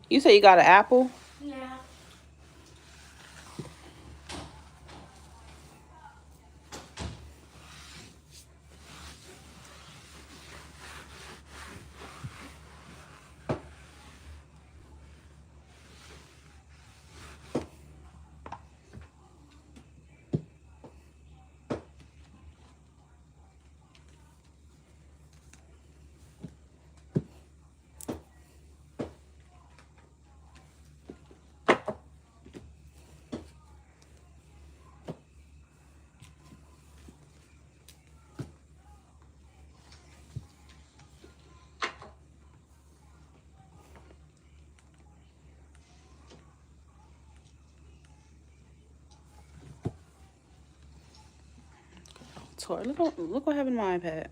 You say you got an apple? Yeah. Tori, look what happened to my iPad.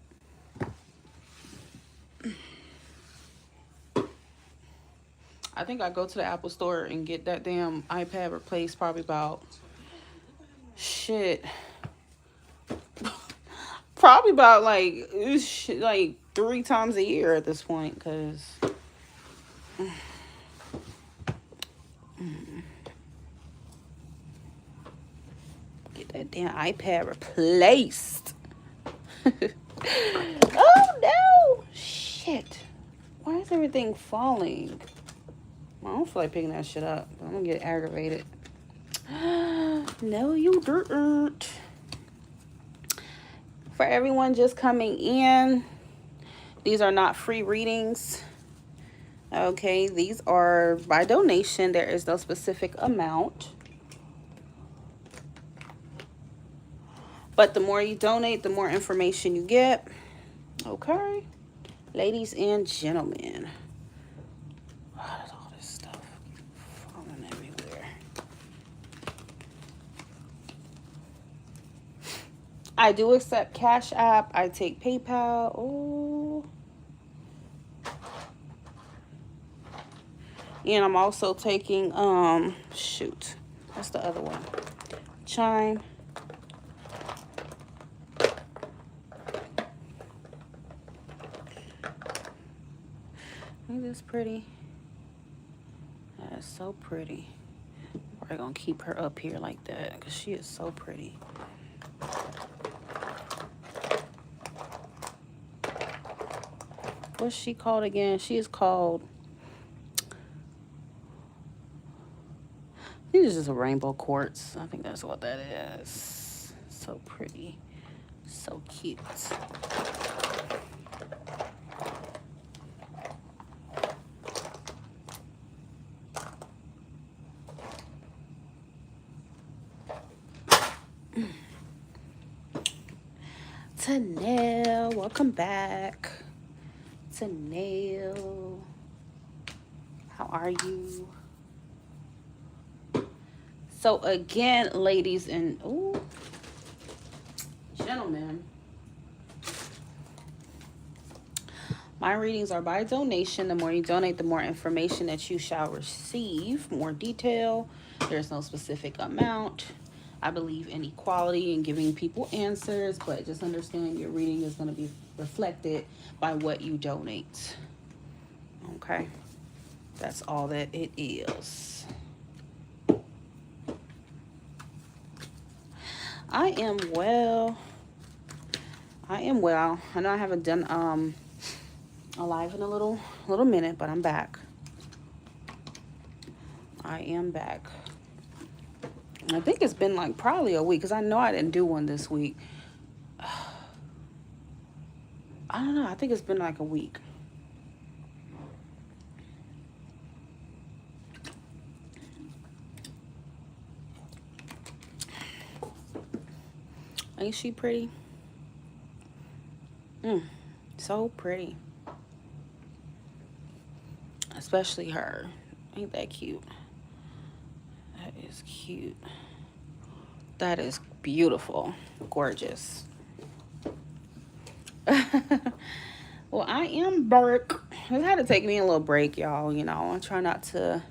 I think I go to the Apple store and get that damn iPad replaced probably about shit. Probably about like 3 times a year at this point, cause get that damn iPad replaced. Oh no! Shit. Why is everything falling? I don't feel like picking that shit up. I'm gonna get aggravated. No, you didn't. For everyone just coming in, these are not free readings. Okay, these are by donation. There is no specific amount. But the more you donate, the more information you get. Okay, ladies and gentlemen. What is all this stuff falling everywhere? I do accept Cash App. I take PayPal. Oh. And I'm also taking, shoot. What's the other one? Chime. Ain't this pretty? That is so pretty. We're gonna keep her up here like that because she is so pretty. What's she called again? She is called, I think it's just a rainbow quartz. I think that's what that is. So pretty. So cute. Tanel, welcome back. Tanel, how are you? So again, ladies and gentlemen, my readings are by donation. The more you donate, the more information that you shall receive, more detail. There's no specific amount. I believe in equality and giving people answers, but just understand your reading is going to be reflected by what you donate. Okay? That's all that it is. I am well. I am well. I know I haven't done a live in a little minute, but I'm back. I am back. I think it's been like probably a week because I know I didn't do one this week. I don't know. I think it's been like a week. Ain't she pretty? So pretty. Especially her. Ain't that cute? That is cute. That is beautiful. Gorgeous. Well, I am Burke. It had to take me a little break, y'all. You know, I try not to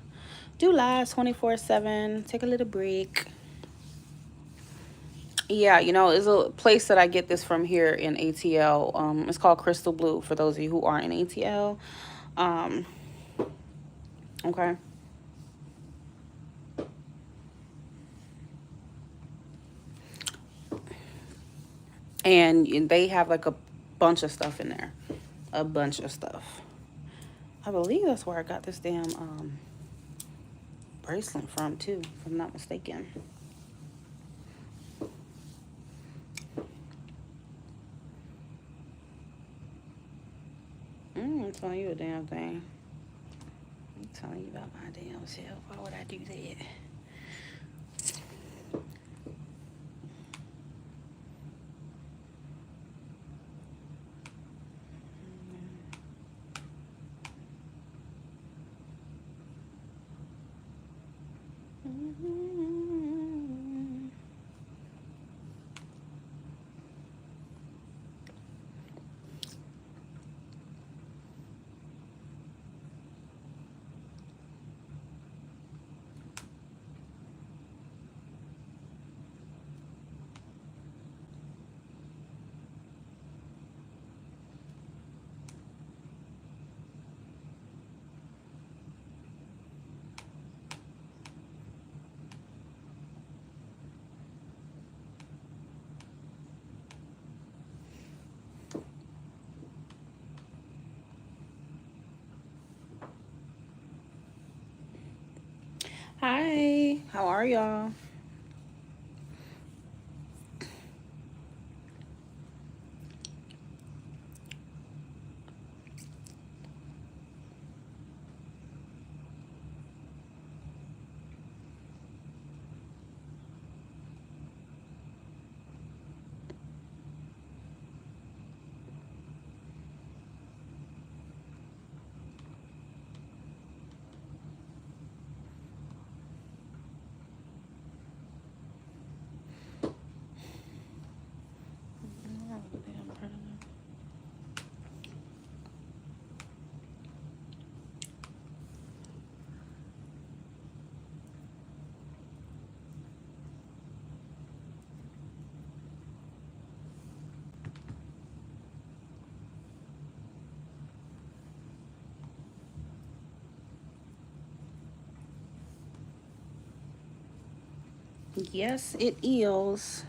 do lives 24/7. Take a little break. Yeah, you know, it's a place that I get this from here in ATL. It's called Crystal Blue for those of you who aren't in ATL. Okay. And they have like a bunch of stuff in there. A bunch of stuff. I believe that's where I got this damn bracelet from too, if I'm not mistaken. I'm telling you a damn thing. I'm telling you about my damn self. Why would I do that? Hi, how are y'all? Yes, it is.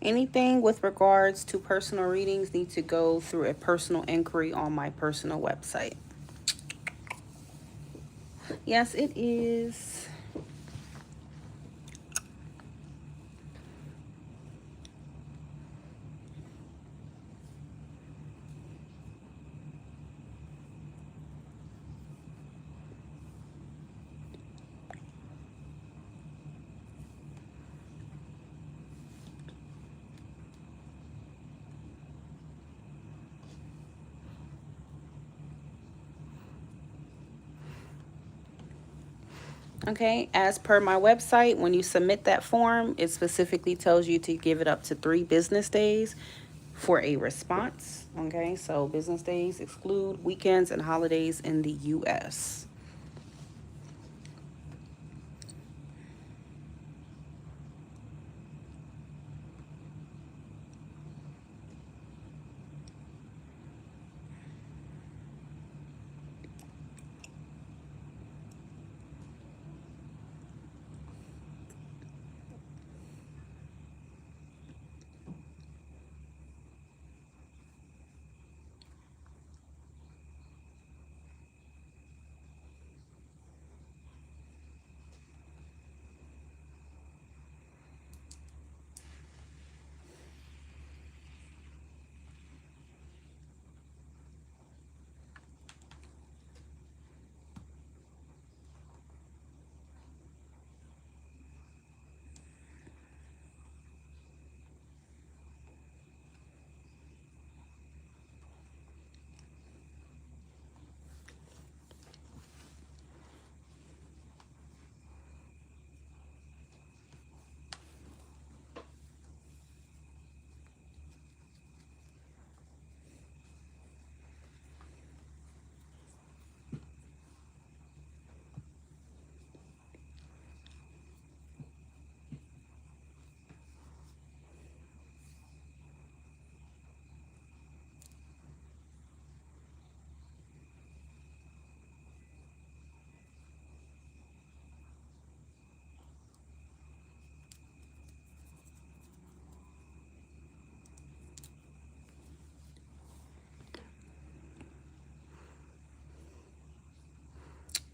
Anything with regards to personal readings need to go through a personal inquiry on my personal website. Yes, it is. Okay, as per my website, when you submit that form, it specifically tells you to give it up to 3 business days for a response. Okay, so business days exclude weekends and holidays in the US.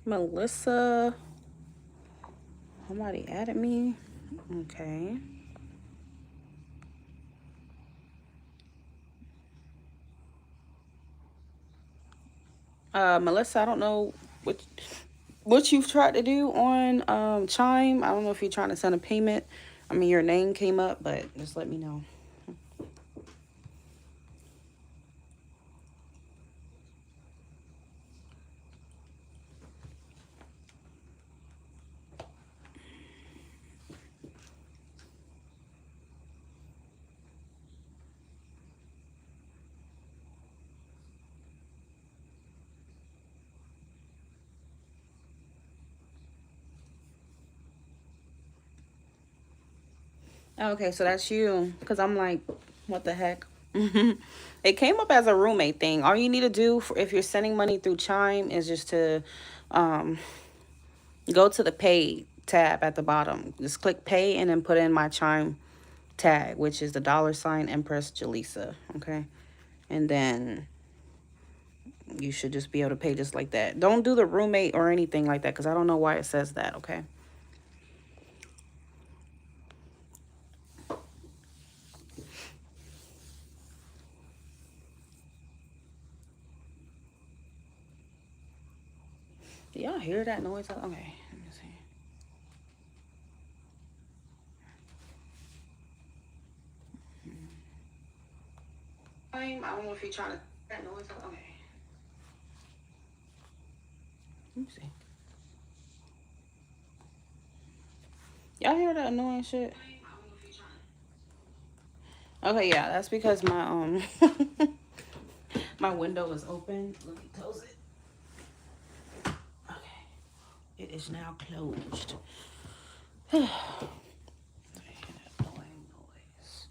Melissa. Somebody added me. Okay. Melissa, I don't know what you've tried to do on Chime. I don't know if you're trying to send a payment. I mean, your name came up, but just let me know. Okay, so that's you. Because I'm like, what the heck? It came up as a roommate thing. All you need to do if you're sending money through Chime is just to um, go to the pay tab at the bottom. Just click pay and then put in my Chime tag, which is the $ Empress Jalisa. Okay. And then you should just be able to pay just like that. Don't do the roommate or anything like that because I don't know why it says that. Okay. Do y'all hear that noise? Okay. Let me see. I don't know if you're trying to that noise. Okay. Let me see. Y'all hear that annoying shit? Okay, yeah, that's because my my window is open. Let me close it. Okay. It is now closed. Annoying noise.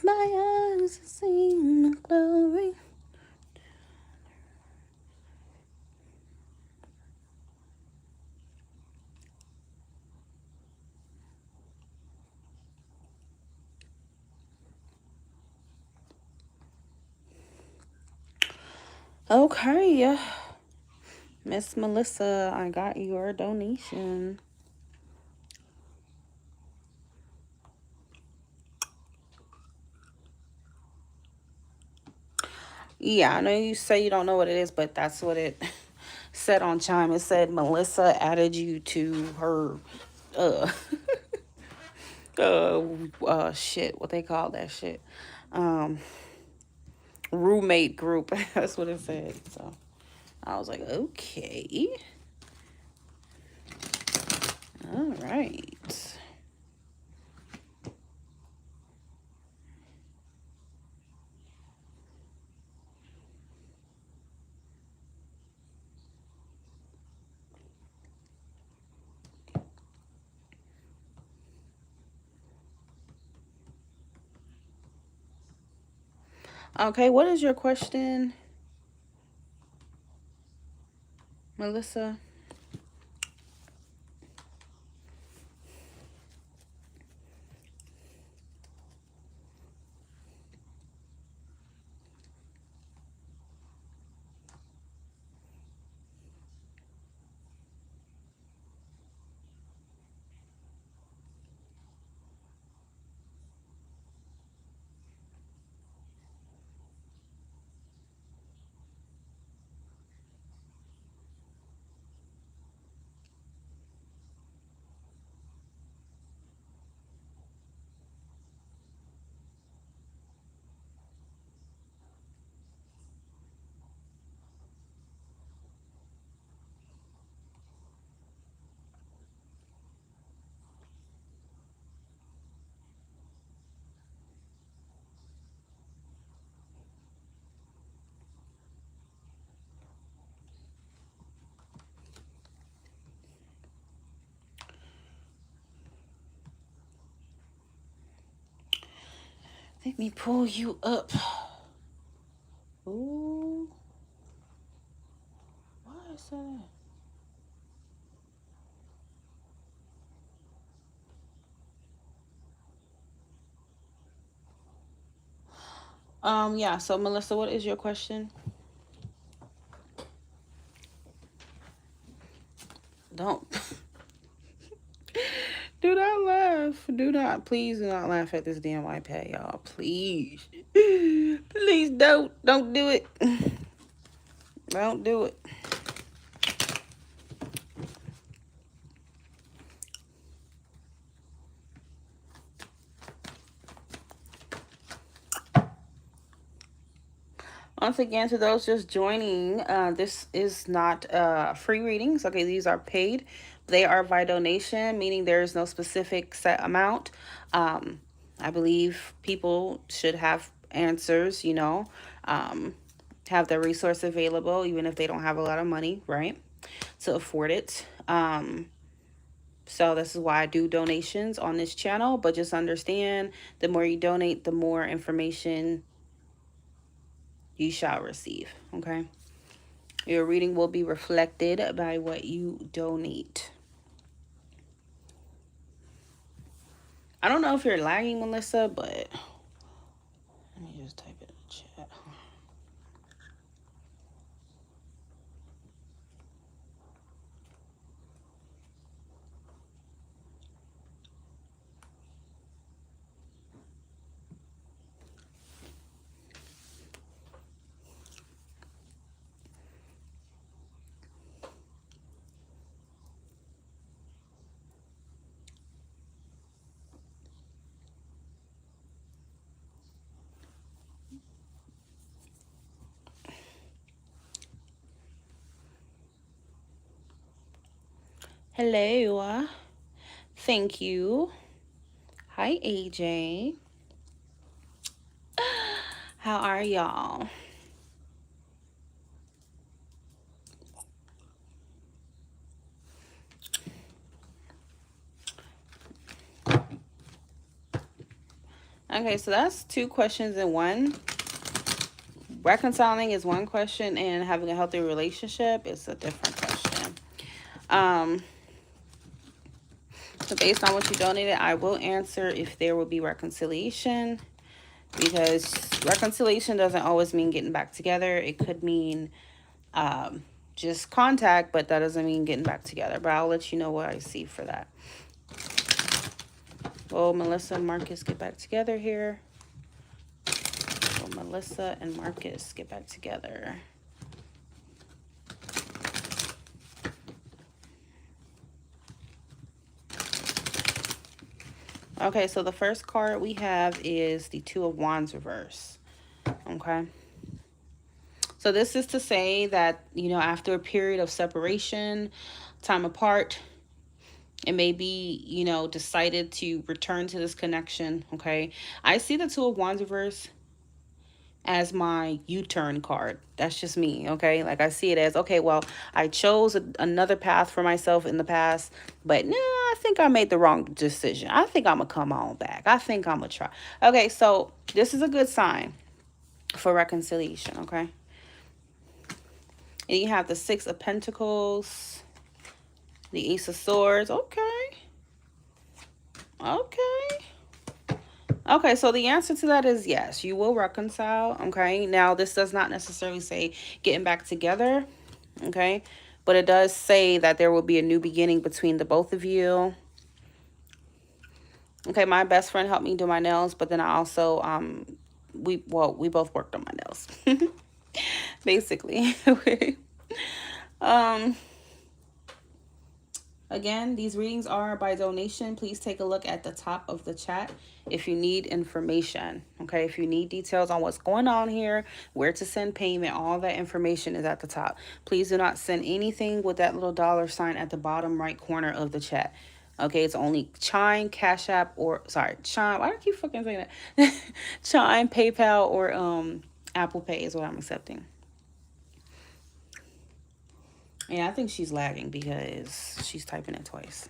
My eyes have seen the glory. Okay, Miss Melissa, I got your donation. Yeah, I know you say you don't know what it is, but that's what it said on Chime. It said Melissa added you to her uh shit, what they call that shit. Um Roommate group. That's what it said. So I was like, okay. All right. Okay, what is your question, Melissa? Let me pull you up. Ooh. Why is that? Yeah, so Melissa, what is your question? Don't do not laugh. Do not, please do not laugh at this damn iPad, y'all. Please. Please don't. Don't do it. Don't do it. Once again, to those just joining, this is not free readings. Okay, these are paid. They are by donation, meaning there is no specific set amount. I believe people should have answers, have the resource available, even if they don't have a lot of money, right, to afford it. So this is why I do donations on this channel. But just understand, the more you donate, the more information you shall receive. Okay. Your reading will be reflected by what you donate. I don't know if you're lagging, Melissa, but let me just type it in the chat. Hello. Thank you. Hi, AJ. How are y'all? Okay, so that's two questions in one. Reconciling is one question, and having a healthy relationship is a different question. So based on what you donated, I will answer if there will be reconciliation. because reconciliation doesn't always mean getting back together. It could mean just contact, but that doesn't mean getting back together. But I'll let you know what I see for that. Will Melissa and Marcus get back together here? Will Melissa and Marcus get back together? Okay, so the first card we have is the Two of Wands reverse. Okay. So this is to say that, you know, after a period of separation, time apart, it may be, you know, decided to return to this connection. Okay. I see the Two of Wands reverse as my U-turn card. That's just me, okay? Like I see it as, okay, well, I chose another path for myself in the past, but no, I think I made the wrong decision. I think I'm gonna come on back. I think I'm gonna try. Okay, so this is a good sign for reconciliation, okay? And you have the Six of Pentacles, the Ace of Swords. Okay. Okay, so the answer to that is yes, you will reconcile, okay? Now, this does not necessarily say getting back together, okay? But it does say that there will be a new beginning between the both of you. Okay, my best friend helped me do my nails, but then I also, we both worked on my nails, basically, okay? Again, these readings are by donation. Please take a look at the top of the chat if you need information, okay? If you need details on what's going on here, where to send payment, all that information is at the top. Please do not send anything with that little $ at the bottom right corner of the chat. Okay, it's only Chime, Cash App, or, sorry, Chime, why do I keep fucking saying that? Chime, PayPal, or Apple Pay is what I'm accepting. Yeah, I think she's lagging because she's typing it twice.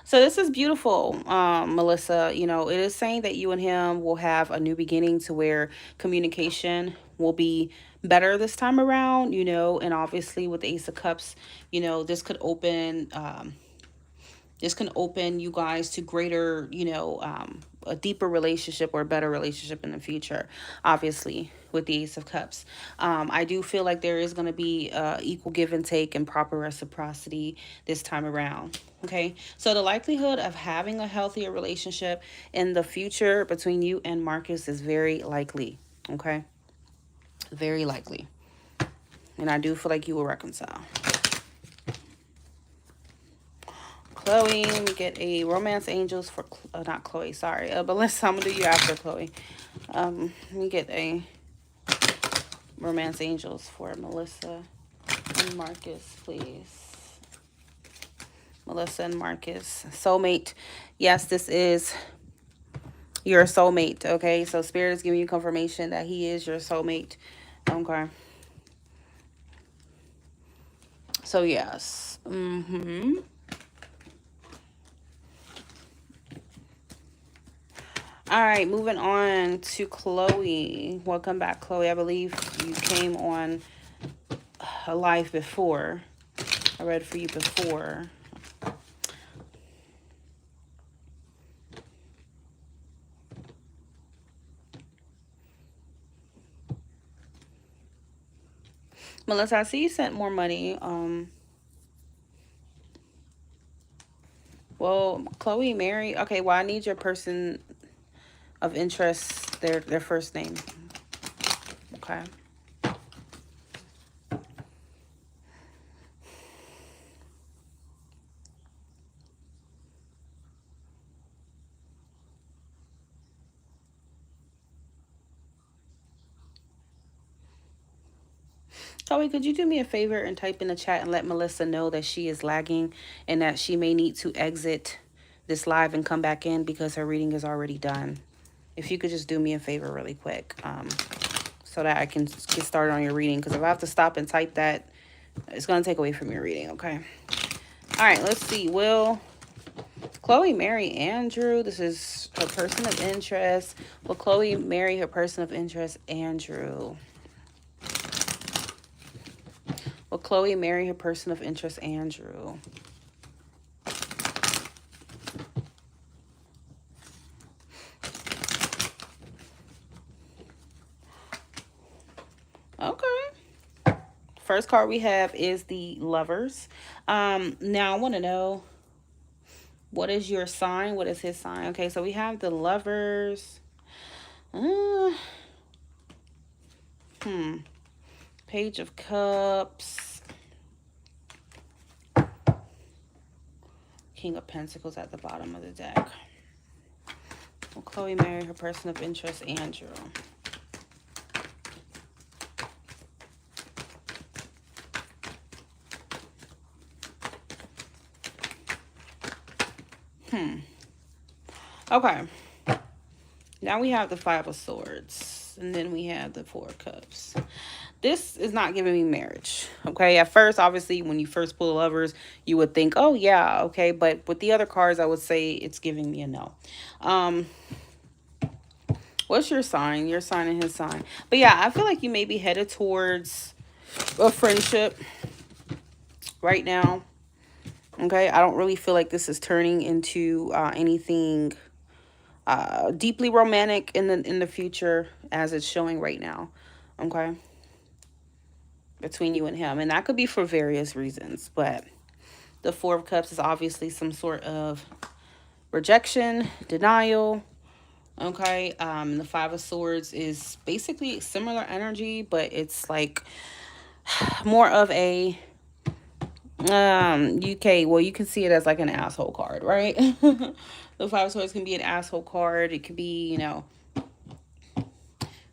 So this is beautiful, Melissa. You know, it is saying that you and him will have a new beginning to where communication will be better this time around, you know, and obviously with the Ace of Cups, you know, this can open you guys to greater, you know, a deeper relationship or a better relationship in the future, obviously, with the Ace of Cups. I do feel like there is going to be equal give and take and proper reciprocity this time around. Okay, so the likelihood of having a healthier relationship in the future between you and Marcus is very likely. Okay, very likely. And I do feel like you will reconcile. Chloe, let me get a Romance Angels for, not Chloe, sorry. But let's, I'm going to do you after Chloe. Let me get a Romance Angels for Melissa and Marcus, please. Melissa and Marcus. Soulmate. Yes, this is your soulmate, okay? So Spirit is giving you confirmation that he is your soulmate, okay? So, yes. All right, moving on to Chloe. Welcome back, Chloe. I believe you came on a live before. I read for you before. Melissa, I see you sent more money. Well, Chloe, Mary. Okay, well, I need your person of interest, their first name. Okay. Chloe, could you do me a favor and type in the chat and let Melissa know that she is lagging and that she may need to exit this live and come back in because her reading is already done. If you could just do me a favor really quick, so that I can get started on your reading. Because if I have to stop and type that, it's going to take away from your reading, okay? All right, let's see. Will Chloe marry Andrew? This is her person of interest. Will Chloe marry her person of interest, Andrew? Will Chloe marry her person of interest, Andrew? first card we have is the Lovers. Now I want to know, what is your sign? What is his sign? Okay, so we have the Lovers. Page of Cups. King of Pentacles at the bottom of the deck. Will Chloe marry her person of interest, Andrew? Okay. Now we have the Five of Swords. And then we have the Four of Cups. This is not giving me marriage. Okay. At first, obviously, when you first pull the Lovers, you would think, oh, yeah. Okay. But with the other cards, I would say it's giving me a no. What's your sign? Your sign and his sign. But yeah, I feel like you may be headed towards a friendship right now. Okay. I don't really feel like this is turning into anything deeply romantic in the future as it's showing right now. Okay. Between you and him. And that could be for various reasons. But the Four of Cups is obviously some sort of rejection, denial. Okay. The Five of Swords is basically similar energy, but it's like more of a well, you can see it as like an asshole card, right? The Five of Swords can be an asshole card. It could be, you know,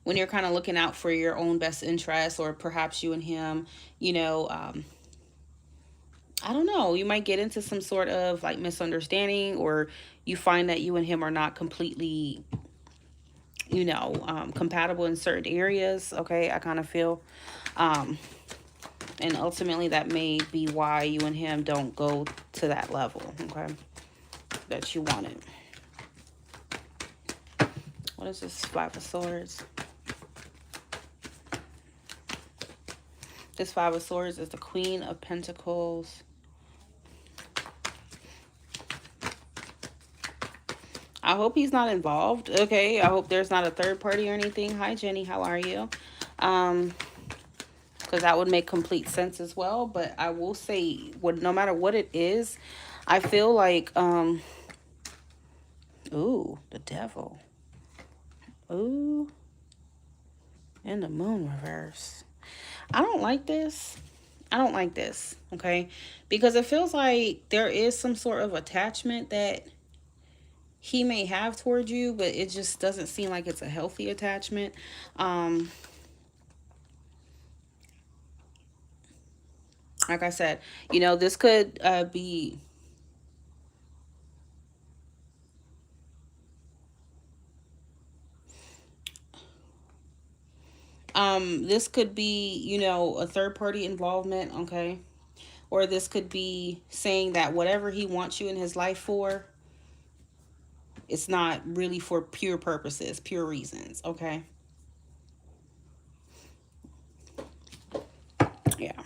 when you're kind of looking out for your own best interests, or perhaps you and him, you know, I don't know, you might get into some sort of like misunderstanding, or you find that you and him are not completely, you know, compatible in certain areas. Okay. I kind of feel, and ultimately that may be why you and him don't go to that level. Okay. That you wanted. What is this Five of Swords? This Five of Swords is the Queen of Pentacles. I hope he's not involved. Okay. I hope there's not a third party or anything. Hi, Jenny. How are you? Because that would make complete sense as well. But I will say, no matter what it is, I feel like, ooh, the Devil. Ooh. And the Moon reverse. I don't like this. I don't like this. Okay. Because it feels like there is some sort of attachment that he may have towards you, but it just doesn't seem like it's a healthy attachment. Like I said, you know, this could be this could be, you know, a third party involvement. Okay. Or this could be saying that whatever he wants you in his life for, it's not really for pure purposes, pure reasons. Okay. Yeah.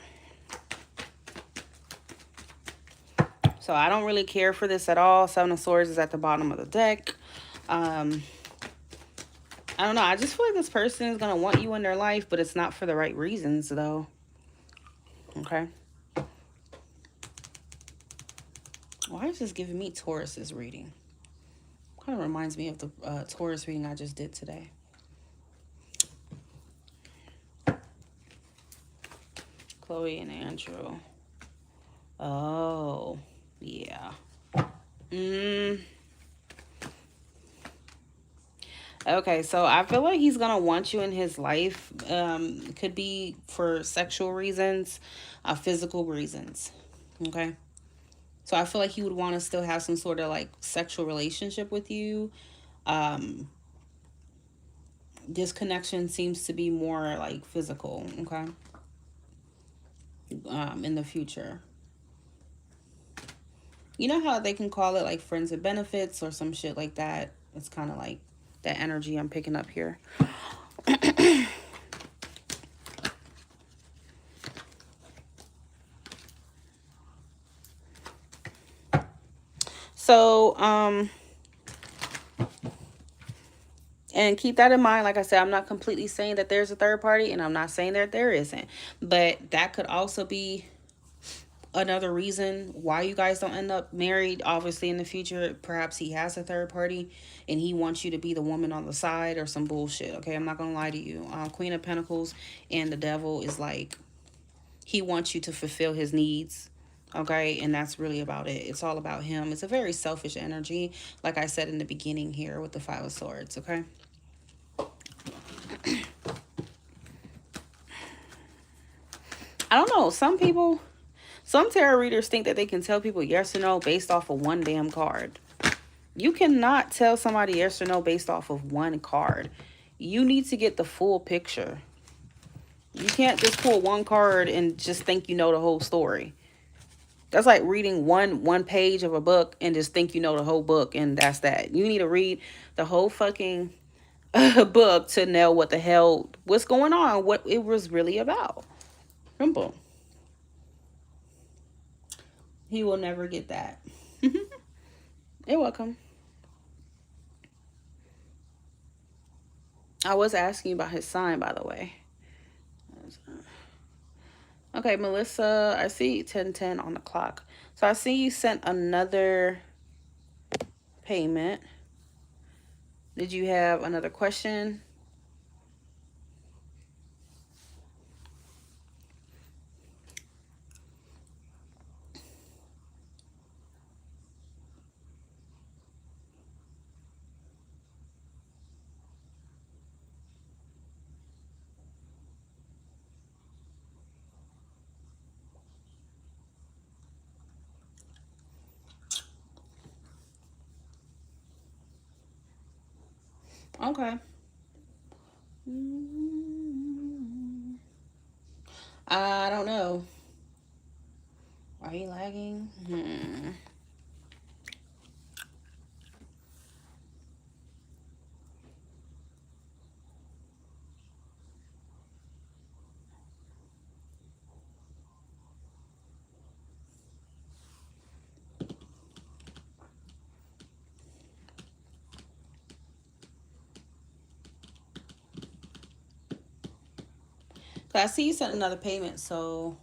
So I don't really care for this at all. Seven of Swords is at the bottom of the deck. I don't know. I just feel like this person is going to want you in their life, but it's not for the right reasons, though. Okay. Why is this giving me Taurus's reading? Kind of reminds me of the Taurus reading I just did today. Chloe and Andrew. Oh, yeah. Okay, so I feel like he's gonna want you in his life. Could be for sexual reasons, physical reasons. Okay. So I feel like he would want to still have some sort of like sexual relationship with you. This connection seems to be more like physical. Okay. In the future. You know how they can call it like friends with benefits or some shit like that? It's kind of like that energy I'm picking up here. So, And keep that in mind. Like I said, I'm not completely saying that there's a third party, and I'm not saying that there isn't. But that could also be another reason why you guys don't end up married. Obviously, in the future, perhaps he has a third party and he wants you to be the woman on the side or some bullshit. Okay, I'm not gonna lie to you. Queen of Pentacles and the Devil is like, he wants you to fulfill his needs. Okay, and that's really about it. It's all about him. It's a very selfish energy, like I said in the beginning here with the Five of Swords. Okay. I don't know. Some tarot readers think that they can tell people yes or no based off of one damn card. You cannot tell somebody yes or no based off of one card. You need to get the full picture. You can't just pull one card and just think you know the whole story. That's like reading one page of a book and just think you know the whole book, and that's that. You need to read the whole fucking book to know what's going on, what it was really about. Simple. He will never get that. You're welcome. I was asking about his sign, by the way. Okay, Melissa, I see 10:10 on the clock. So I see you sent another payment. Did you have another question? Okay. I don't know. Are you lagging? So I see you sent another payment, so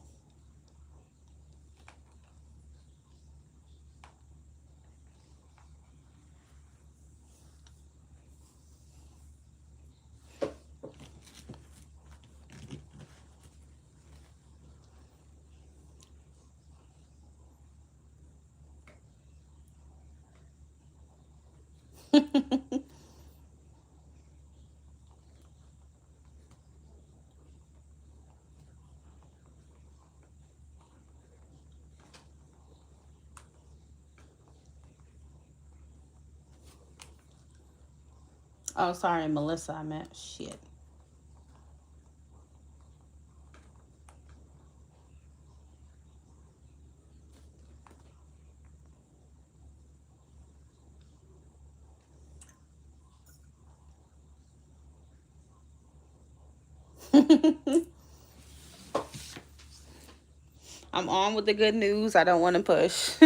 oh, sorry, Melissa, I meant shit. I'm on with the good news. I don't want to push.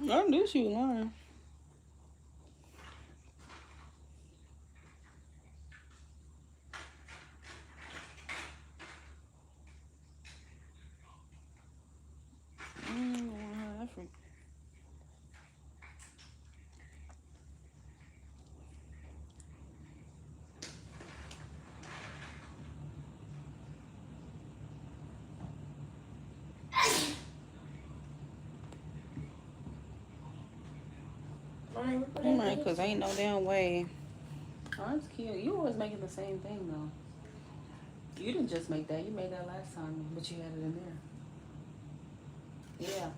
I knew she was lying. Right, because ain't no damn way. Oh, that's cute. You always making the same thing, though. You didn't just make that. You made that last time, but you had it in there. Yeah.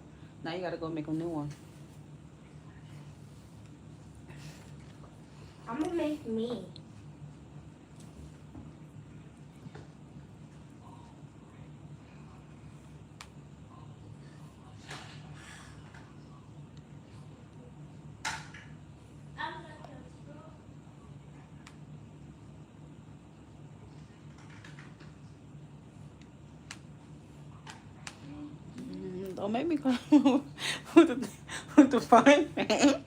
Now you got to go make a new one. I'm going to make me. Don't make me come with the fine fan.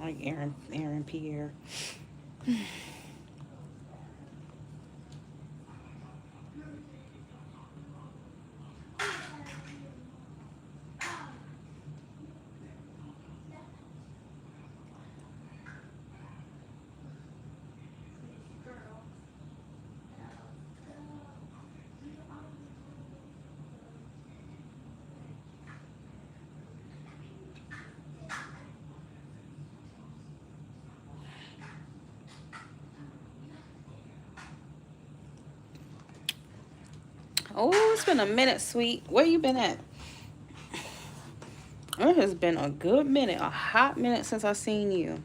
Like Aaron Pierre. Oh, it's been a minute, sweet. Where you been at? It has been a good minute, a hot minute since I seen you.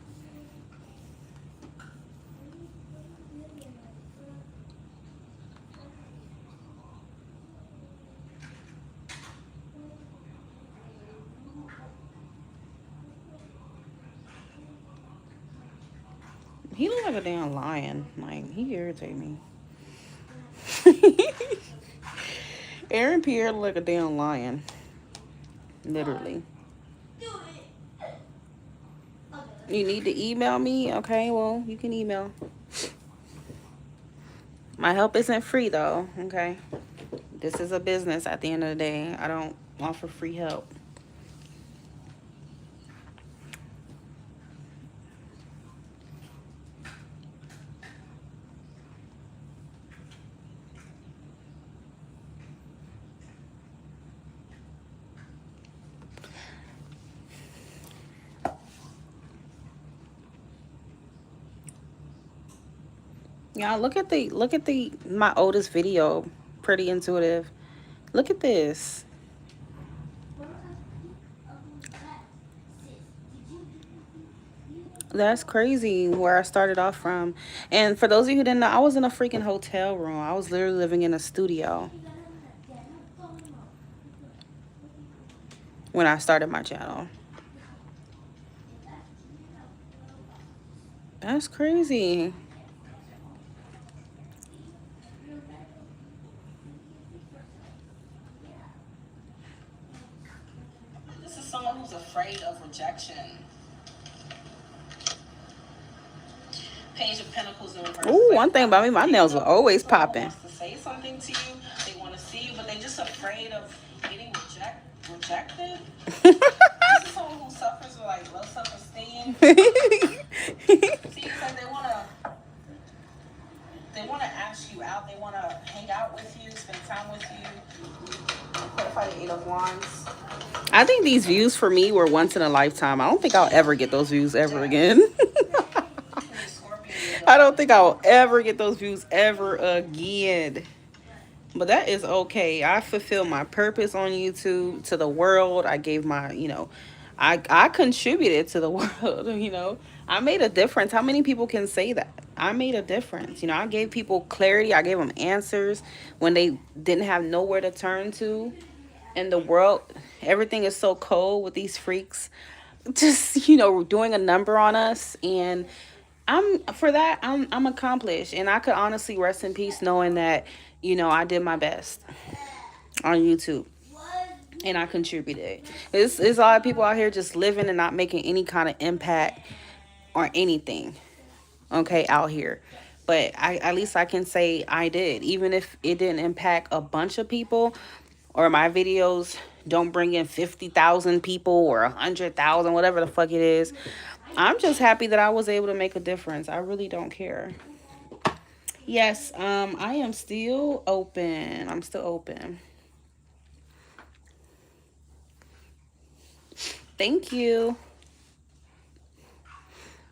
He look like a damn lion. Like, he irritate me. Aaron Pierre look like a damn lion. Literally. You need to email me? Okay, well, you can email. My help isn't free, though. Okay? This is a business at the end of the day. I don't offer free help. Y'all, look at my oldest video. Pretty intuitive. Look at this. That's crazy where I started off from. And for those of you who didn't know, I was in a freaking hotel room. I was literally living in a studio when I started my channel. That's crazy. This is someone who's afraid of rejection. Page of Pentacles in reverse. Ooh, one thing about me, my nails are always popping. Wants to say something to you, they want to see you, but they're just afraid of getting rejected. This is someone who suffers with like low self-esteem. See, it's like they want to ask you out. They want to hang out with you, spend time with you. Clarify the 8 of Wands. I think these views for me were once in a lifetime. I don't think I'll ever get those views ever again. I don't think I'll ever get those views ever again. But that is okay. I fulfilled my purpose on YouTube to the world. I gave my, I contributed to the world, I made a difference. How many people can say that? I made a difference. I gave people clarity. I gave them answers when they didn't have nowhere to turn to in the world. Everything is so cold with these freaks just, doing a number on us. And I'm accomplished, and I could honestly rest in peace knowing that, I did my best on YouTube and I contributed. There's a lot of people out here just living and not making any kind of impact or anything, okay, out here. But at least I can say I did, even if it didn't impact a bunch of people, or my videos don't bring in 50,000 people or 100,000, whatever the fuck it is. I'm just happy that I was able to make a difference. I really don't care. Yes, I am still open. I'm still open. Thank you.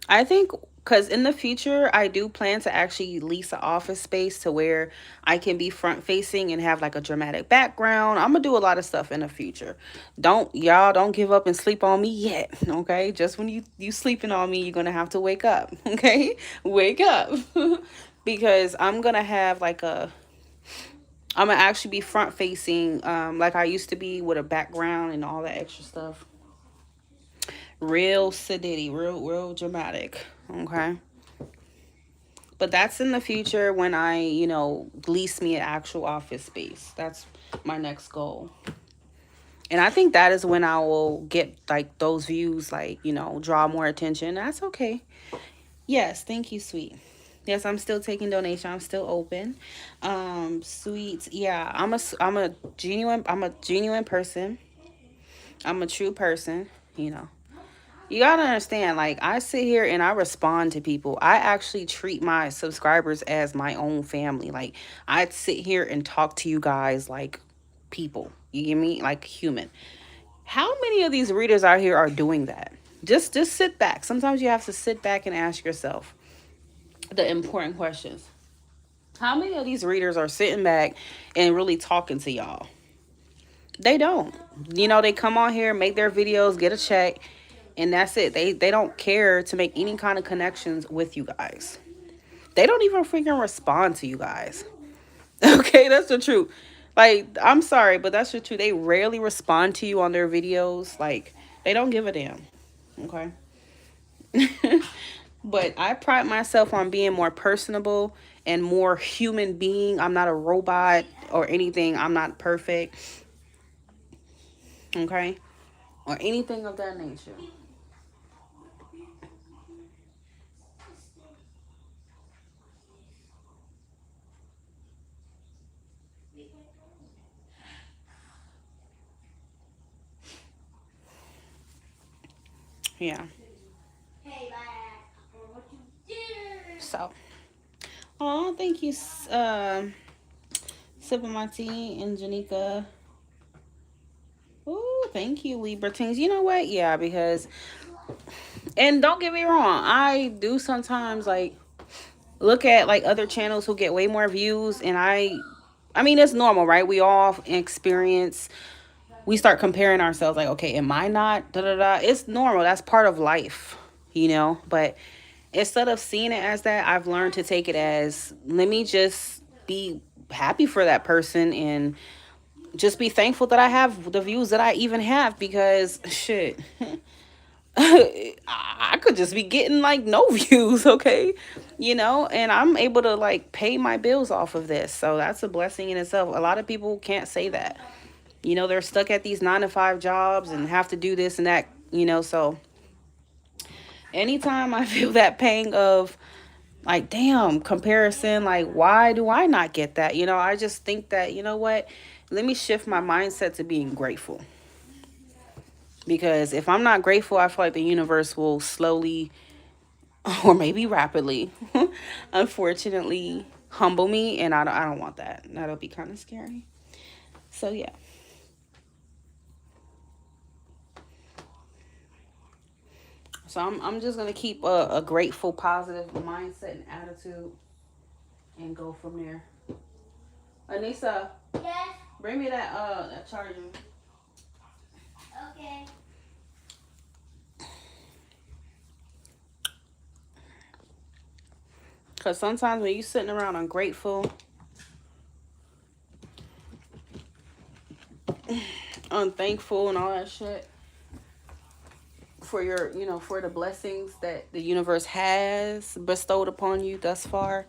I think because in the future, I do plan to actually lease an office space to where I can be front facing and have like a dramatic background. I'm going to do a lot of stuff in the future. Y'all don't give up and sleep on me yet. Okay. Just when you sleeping on me, you're going to have to wake up. Okay. Wake up. because I'm gonna have like I'm gonna actually be front facing, like I used to be, with a background and all that extra stuff. Real sedity, real dramatic. Okay. But that's in the future when I, lease me an actual office space. That's my next goal. And I think that is when I will get like those views, like, draw more attention. That's okay. Yes, thank you, sweet. Yes, I'm still taking donation. I'm still open. Sweet. Yeah, I'm a genuine person. I'm a true person, you know. You gotta understand, like, I sit here and I respond to people. I actually treat my subscribers as my own family. Like, I sit here and talk to you guys like people. You get me? Like human. How many of these readers out here are doing that? Just sit back. Sometimes you have to sit back and ask yourself the important questions. How many of these readers are sitting back and really talking to y'all? They don't. They come on here, make their videos, get a check, and that's it. They don't care to make any kind of connections with you guys. They don't even freaking respond to you guys. Okay, that's the truth. Like, I'm sorry, but that's the truth. They rarely respond to you on their videos. Like, they don't give a damn. Okay. But I pride myself on being more personable and more human being. I'm not a robot or anything. I'm not perfect. Okay. Or anything of that nature. Yeah. So, oh, thank you, Sipping My Tea and Janika. Ooh, thank you, Libra Teens. You know what? Yeah, because, and don't get me wrong, I do sometimes, like, look at, like, other channels who get way more views, and I mean, it's normal, right? We all experience, we start comparing ourselves, like, okay, am I not, da da da. It's normal. That's part of life, but instead of seeing it as that, I've learned to take it as, let me just be happy for that person and just be thankful that I have the views that I even have, because shit, I could just be getting like no views, okay? And I'm able to like pay my bills off of this. So that's a blessing in itself. A lot of people can't say that. They're stuck at these 9 to 5 jobs and have to do this and that, so anytime I feel that pang of like, damn, comparison, like, why do I not get that? I just think that, what? Let me shift my mindset to being grateful. Because if I'm not grateful, I feel like the universe will slowly, or maybe rapidly, unfortunately, humble me. And I don't want that. That'll be kind of scary. So, yeah. So I'm just going to keep a grateful, positive mindset and attitude and go from there. Anissa, yes. Bring me that charger. Okay. Because sometimes when you're sitting around ungrateful, unthankful, and all that shit for for the blessings that the universe has bestowed upon you thus far,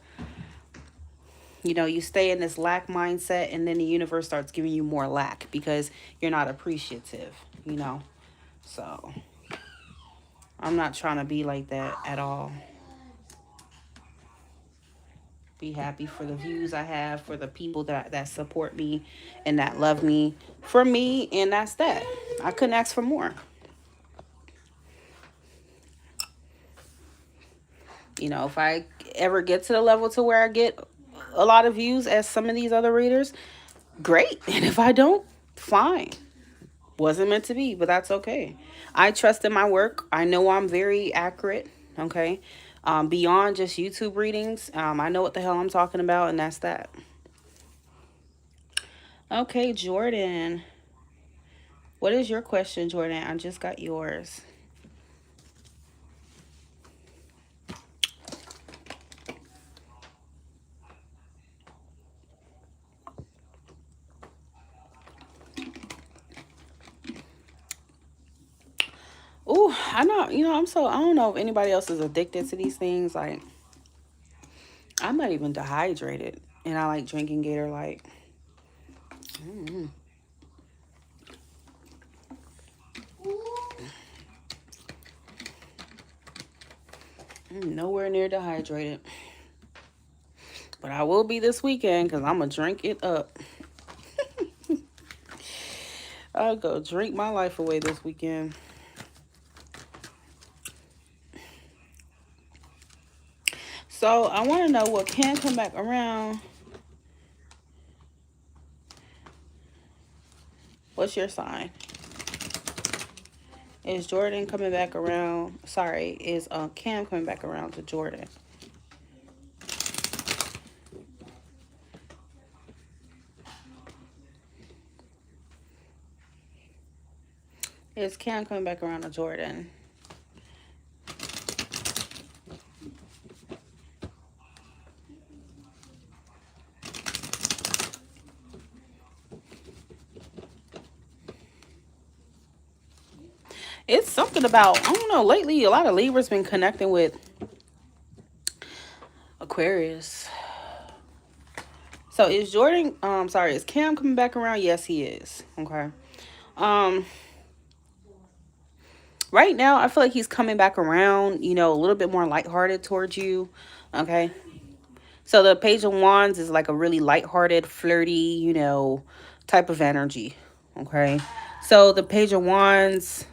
you stay in this lack mindset, and then the universe starts giving you more lack because you're not appreciative, So I'm not trying to be like that at all. Be happy for the views I have, for the people that support me and that love me for me, and that's that. I couldn't ask for more. If I ever get to the level to where I get a lot of views as some of these other readers, great. And if I don't, fine. Wasn't meant to be, but that's okay. I trust in my work. I know I'm very accurate. Okay. Beyond just YouTube readings, I know what the hell I'm talking about, and that's that. Okay, Jordan. What is your question, Jordan? I just got yours. I know, I don't know if anybody else is addicted to these things. Like, I'm not even dehydrated, and I like drinking Gator Light. Mm-hmm. I'm nowhere near dehydrated. But I will be this weekend because I'm going to drink it up. I'll go drink my life away this weekend. So I want to know what can come back around. What's your sign? Is Jordan coming back around? Sorry, is Cam coming back around to Jordan? Is Cam coming back around to Jordan? It's something about, I don't know, lately a lot of Libras been connecting with Aquarius. So is Jordan, sorry, is Cam coming back around? Yes, he is. Okay. Right now, I feel like he's coming back around, a little bit more lighthearted towards you. Okay. So the Page of Wands is like a really lighthearted, flirty, type of energy. Okay. So the Page of Wands,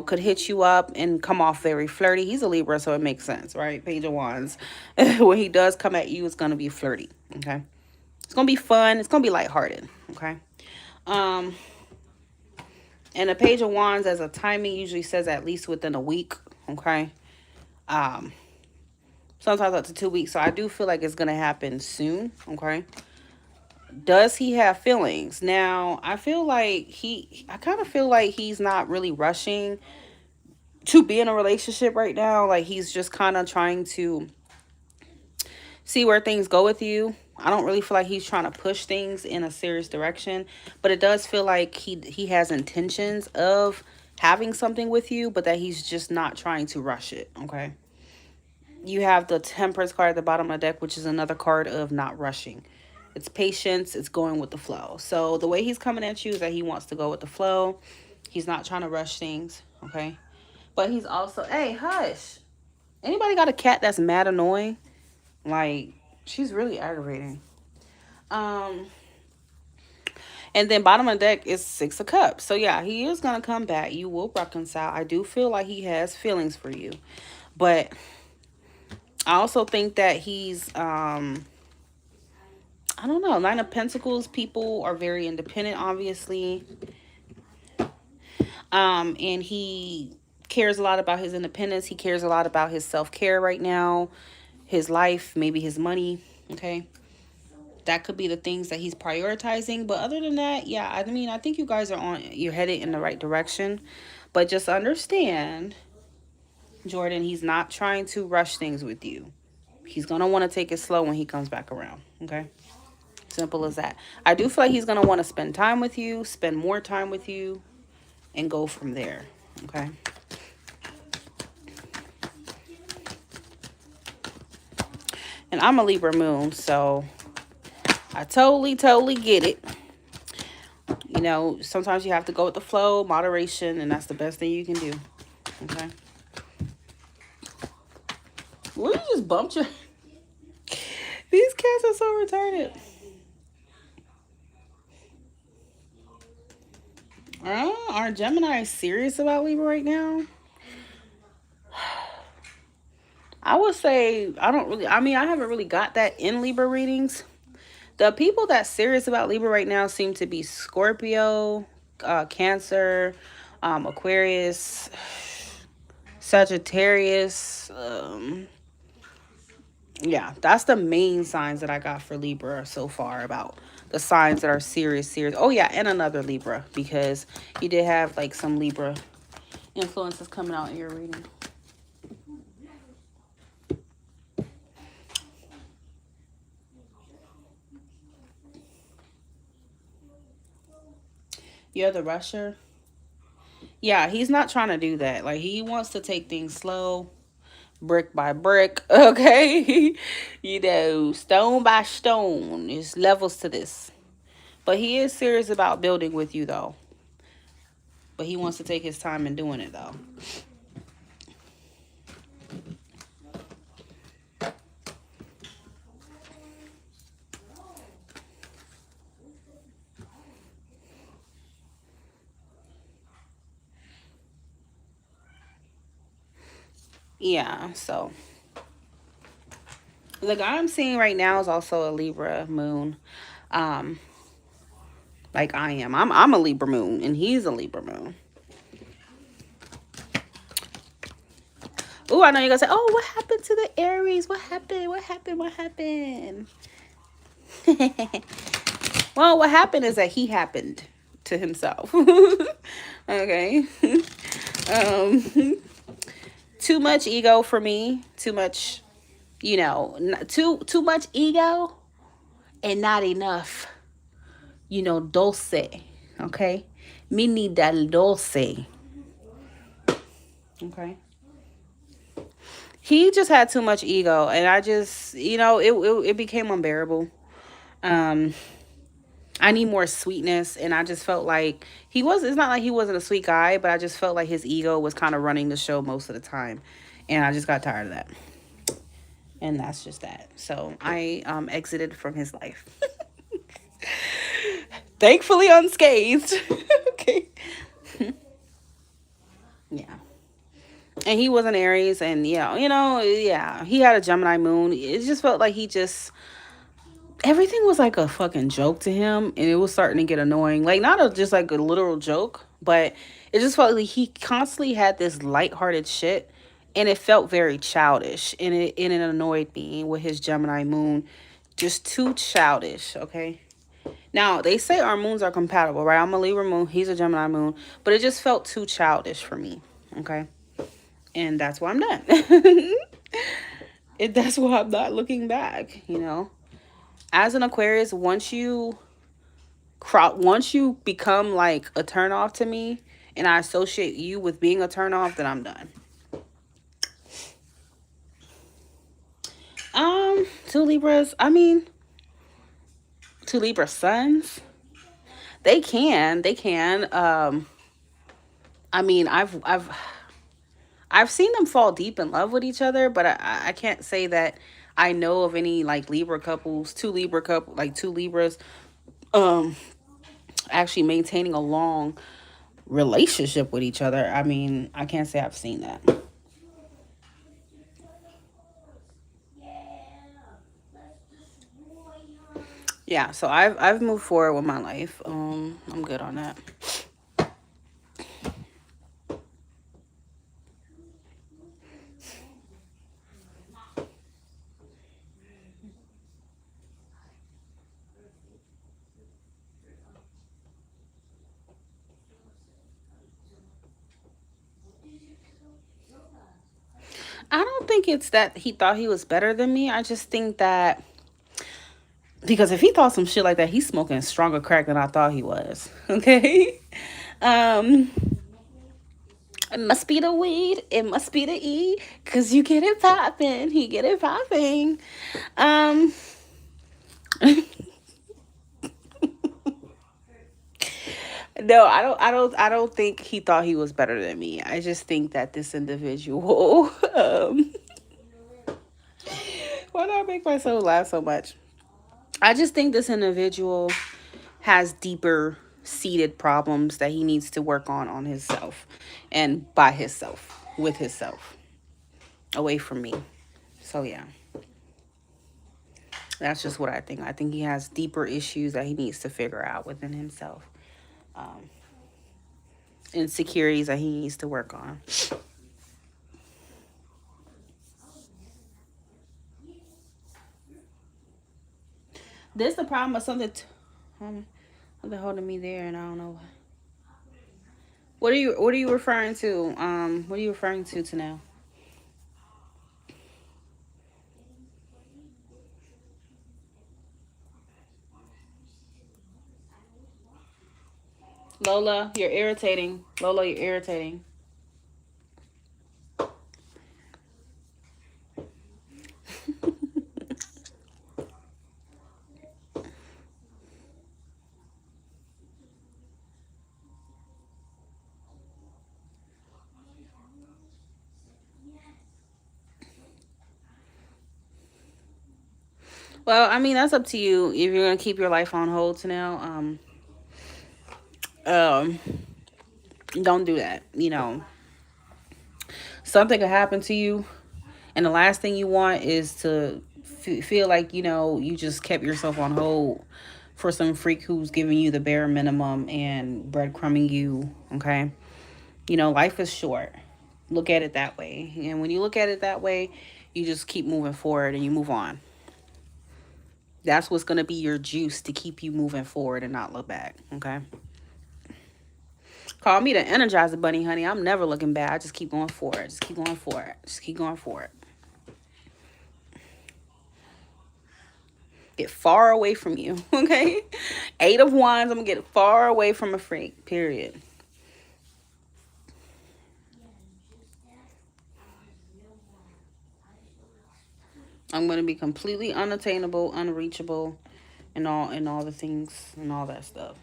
could hit you up and come off very flirty. He's a Libra, so it makes sense, right? Page of Wands. When he does come at you, it's going to be flirty. Okay. It's going to be fun. It's going to be lighthearted. Okay. And a Page of Wands as a timing usually says at least within a week. Okay. Sometimes up to 2 weeks. So I do feel like it's going to happen soon. Okay. Does he have feelings? Now, I kind of feel like he's not really rushing to be in a relationship right now. Like, he's just kind of trying to see where things go with you. I don't really feel like he's trying to push things in a serious direction, but it does feel like he has intentions of having something with you, but that he's just not trying to rush it. Okay. You have the Temperance card at the bottom of the deck, which is another card of not rushing. It's patience. It's going with the flow. So the way he's coming at you is that he wants to go with the flow. He's not trying to rush things. Okay. But he's also, hey, hush. Anybody got a cat that's mad annoying? Like, she's really aggravating. And then bottom of the deck is Six of Cups. So yeah, he is going to come back. You will reconcile. I do feel like he has feelings for you. But I also think that he's, I don't know, Nine of Pentacles, people are very independent, obviously. And he cares a lot about his independence. He cares a lot about his self-care right now, his life, maybe his money. Okay. That could be the things that he's prioritizing. But other than that, yeah, I mean, I think you guys you're headed in the right direction. But just understand, Jordan, he's not trying to rush things with you. He's going to want to take it slow when he comes back around. Okay. Simple as that. I do feel like he's going to want to spend time with you, spend more time with you, and go from there. Okay. And I'm a Libra moon, so I totally get it. Sometimes you have to go with the flow, moderation, and that's the best thing you can do. Okay. Well, you just bumped your... These cats are so retarded. Are Gemini serious about Libra right now? I would say, I haven't really got that in Libra readings. The people that's serious about Libra right now seem to be Scorpio, Cancer, Aquarius, Sagittarius. Yeah, that's the main signs that I got for Libra so far, about the signs that are serious. Oh, yeah, and another Libra, because you did have like some Libra influences coming out in your reading. You're the rusher. Yeah, he's not trying to do that. Like, he wants to take things slow, brick by brick, okay? You know, stone by stone. There's levels to this. But he is serious about building with you, though. But he wants to take his time in doing it, though. Yeah, so the guy I'm seeing right now is also a Libra moon. Um, like I am. I'm a Libra moon and he's a Libra moon. Oh, I know you're gonna say, "Oh, what happened to the Aries? What happened? What happened? What happened?" Well, what happened is that he happened to himself. Okay. um Too much ego for me. Too much, too much ego and not enough, dulce. Okay? Me need that dulce. Okay? He just had too much ego and I just, it became unbearable. Um I need more sweetness, and I just felt like it's not like he wasn't a sweet guy, but I just felt like his ego was kind of running the show most of the time. And I just got tired of that. And that's just that. So I exited from his life. Thankfully unscathed. Okay. Yeah. And he was an Aries, and yeah, he had a Gemini moon. It just felt like everything was like a fucking joke to him, and it was starting to get annoying. Like, not just like a literal joke, but it just felt like he constantly had this lighthearted shit, and it felt very childish, and it annoyed me with his Gemini moon. Just too childish, okay? Now, they say our moons are compatible, right? I'm a Libra moon, he's a Gemini moon, but it just felt too childish for me, okay? And that's why I'm done. That's why I'm not looking back, As an Aquarius, once you become like a turnoff to me and I associate you with being a turnoff, then I'm done. Two Libras, two Libra suns, they can. I've seen them fall deep in love with each other, but I can't say that I know of any like Libra couples, two Libras, actually maintaining a long relationship with each other. I can't say I've seen that. Yeah, so I've moved forward with my life. I'm good on that. I don't think it's that he thought he was better than me. I just think that because if he thought some shit like that, he's smoking stronger crack than I thought he was. Okay. um it must be the weed, it must be the E, because you get it popping, he get it popping. um No, I don't think he thought he was better than me. I just think that this individual why do I make myself laugh so much? I just think this individual has deeper seated problems that he needs to work on himself and by himself, with himself, away from me. So yeah. That's just what I think. I think he has deeper issues that he needs to figure out within himself. Um, Insecurities that he needs to work on. This the problem of something holding me there, and I don't know why. What are you referring to? What are you referring to now? Lola, you're irritating. Lola, you're irritating. Well, I mean, that's up to you. If you're gonna keep your life on hold to now, um, don't do that. You know, something could happen to you, and the last thing you want is to feel like, you know, you just kept yourself on hold for some freak who's giving you the bare minimum and breadcrumbing you. Okay, you know, life is short. Look at it that way, and when you look at it that way, you just keep moving forward and you move on. That's what's gonna be your juice to keep you moving forward and not look back. Okay. Call me the Energizer Bunny, honey. I'm never looking back. I just keep going forward. Just keep going forward. Just keep going forward. Get far away from you. Okay. 8 of Wands. I'm gonna get far away from a freak. Period. I'm gonna be completely unattainable, unreachable, and all the things and all that stuff.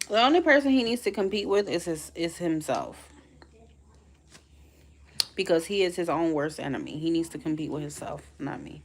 The only person he needs to compete with is himself, because he is his own worst enemy. He needs to compete with himself, not me.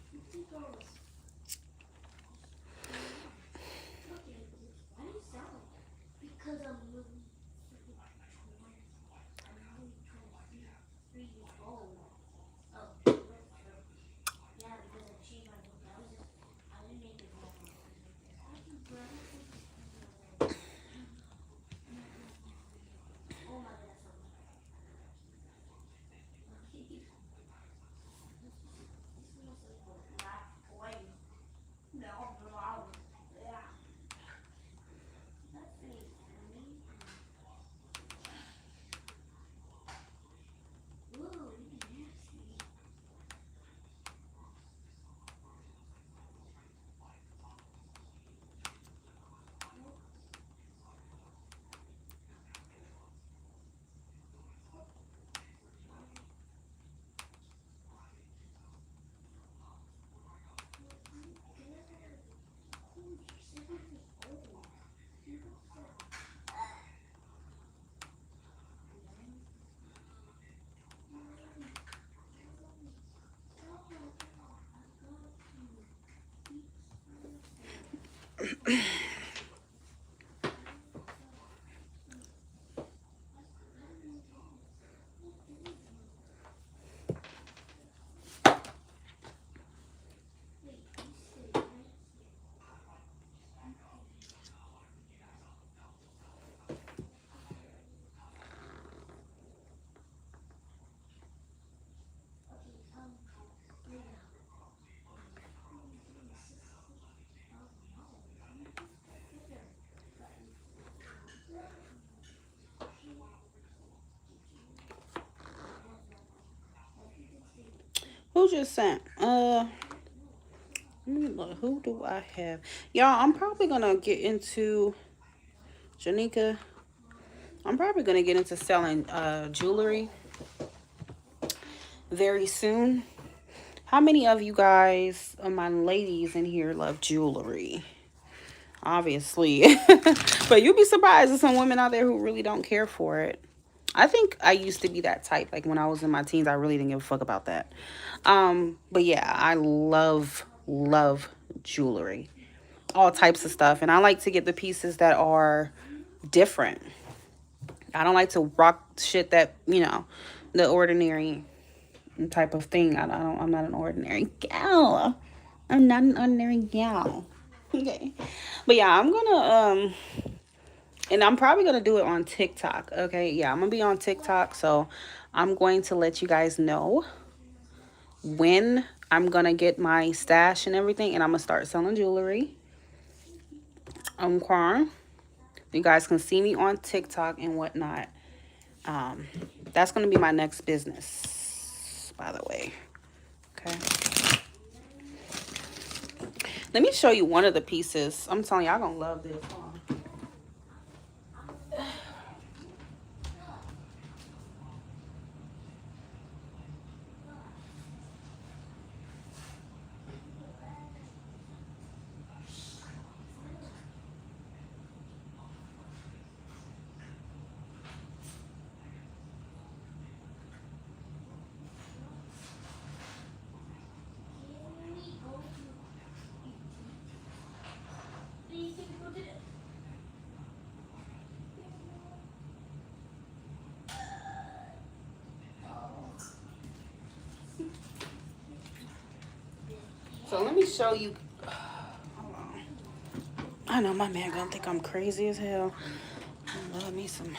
Who just sent? Let me look. Who do I have? Y'all, I'm probably gonna get into Janika. I'm probably gonna get into selling jewelry very soon. How many of you guys, my ladies in here, love jewelry? Obviously. But you'd be surprised. There's some women out there who really don't care for it. I think I used to be that type. Like when I was in my teens, I really didn't give a fuck about that. But yeah, I love jewelry. All types of stuff. And I like to get the pieces that are different. I don't like to rock shit that, you know, the ordinary type of thing. I'm not an ordinary gal. I'm not an ordinary gal. Okay. But yeah, I'm gonna and I'm probably gonna do it on TikTok. Okay, yeah, I'm gonna be on TikTok, so I'm going to let you guys know when I'm gonna get my stash and everything, and I'm gonna start selling jewelry. Okay. You guys can see me on TikTok and whatnot. That's going to be my next business, by the way. Okay. Let me show you one of the pieces. I'm telling y'all going to love this. So let me show you. I know my man gonna think I'm crazy as hell. I love me some.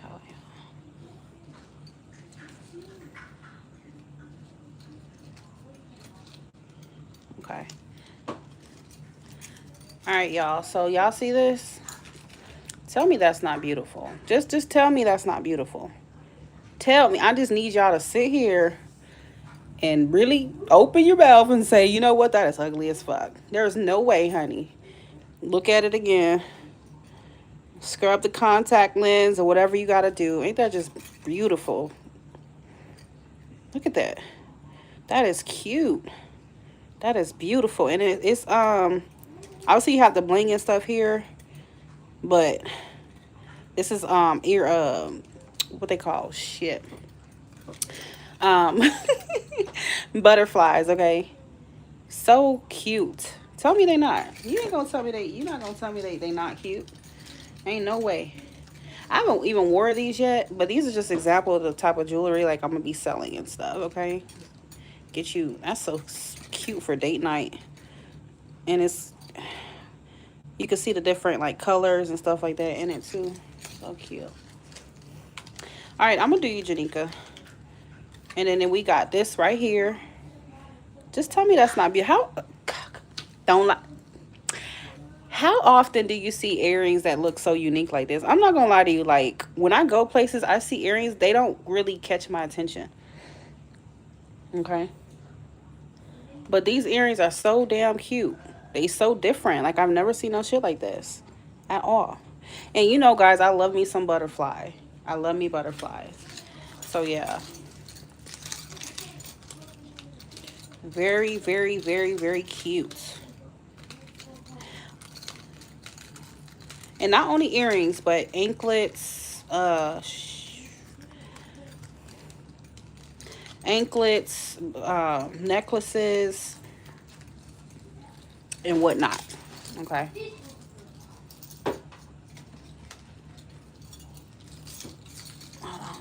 Hell yeah. Okay. All right, y'all. So y'all see this? Tell me that's not beautiful. Just tell me that's not beautiful. Tell me. I just need y'all to sit here and really open your mouth and say, you know what, that is ugly as fuck. There's no way, honey. Look at it again. Scrub the contact lens or whatever you gotta do. Ain't that just beautiful? Look at that. That is cute. That is beautiful. And it's obviously you have the bling and stuff here, but this is ear what they call shit. Butterflies, okay? So cute. Tell me they not. You ain't gonna tell me you're not gonna tell me they not cute. Ain't no way. I haven't even wore these yet, but these are just example of the type of jewelry like I'm gonna be selling and stuff, okay? Get you, that's so cute for date night. And it's, you can see the different like colors and stuff like that in it too. So cute. All right, I'm gonna do you, Janika. And then we got this right here. Just tell me that's not beautiful. Don't lie. How often do you see earrings that look so unique like this? I'm not gonna lie to you. Like when I go places, I see earrings. They don't really catch my attention. Okay. But these earrings are so damn cute. They so different. Like I've never seen no shit like this at all. And you know, guys, I love me some butterfly. I love me butterflies. So yeah. Very, very, very, very cute. And not only earrings, but anklets, necklaces, and whatnot. Okay. Hold on.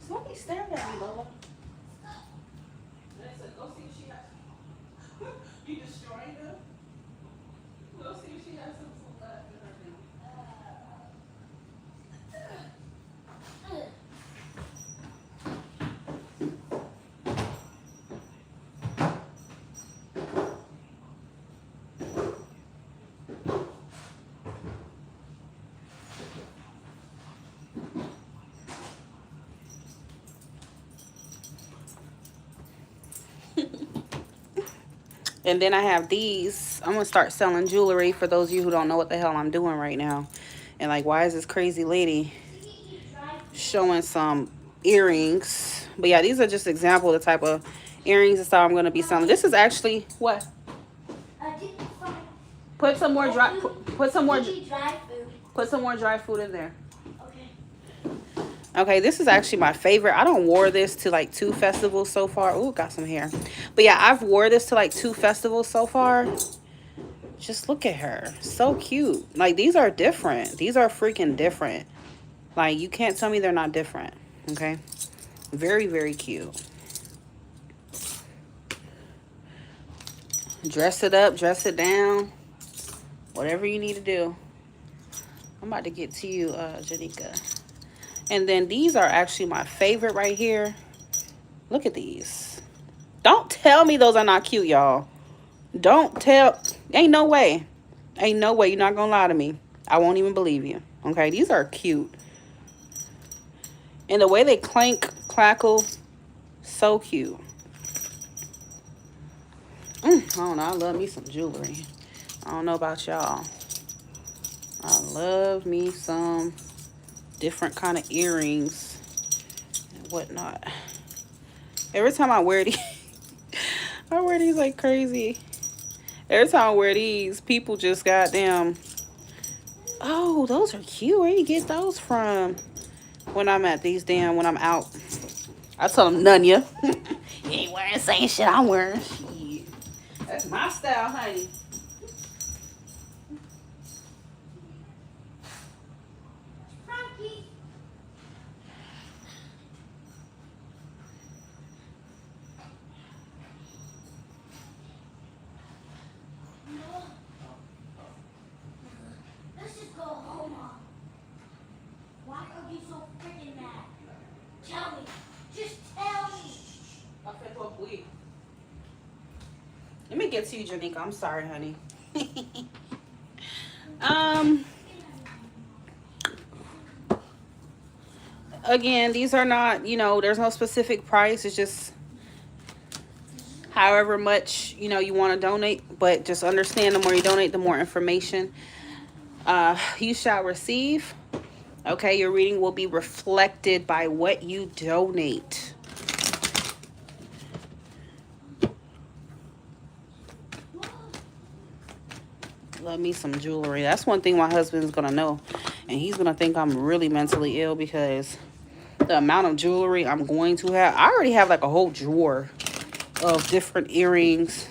Somebody staring at me, Lola. Go see if she has. You destroying them? Go see if she has some left in her thing. And then I have these. I'm going to start selling jewelry for those of you who don't know what the hell I'm doing right now. And like, why is this crazy lady showing some earrings? But yeah, these are just example of the type of earrings and stuff I'm going to be selling. This is actually, what? Put some more dry food in there. Okay, this is actually my favorite. I don't wore this to like 2 festivals so far. Ooh, got some hair. But yeah, I've wore this to like 2 festivals so far. Just look at her. So cute. Like, these are different. These are freaking different. Like, you can't tell me they're not different. Okay? Very, very cute. Dress it up, dress it down. Whatever you need to do. I'm about to get to you, Janika. And then these are actually my favorite right here. Look at these. Don't tell me those are not cute, y'all. Don't tell. Ain't no way. Ain't no way. You're not gonna lie to me. I won't even believe you. Okay, these are cute. And the way they clank, clackle, so cute. I don't know. I love me some jewelry. I don't know about y'all. I love me some different kind of earrings and whatnot. Every time I wear these, I wear these like crazy. Every time I wear these, people just goddamn. Oh, those are cute. Where you get those from? When I'm at these when I'm out. I tell them, none ya. You ain't wearing the same shit I'm wearing. Shit. That's my style, honey. Let's just go home, Mom. Why are you so freaking mad? Tell me. Just tell me. Let me get to you, Janika. I'm sorry, honey. Again, these are not, there's no specific price. It's just however much, you want to donate. But just understand, the more you donate, the more information you shall receive. Okay, your reading will be reflected by what you donate. Love me some jewelry. That's one thing my husband's gonna know, and he's gonna think I'm really mentally ill because the amount of jewelry I'm going to have. I already have like a whole drawer of different earrings,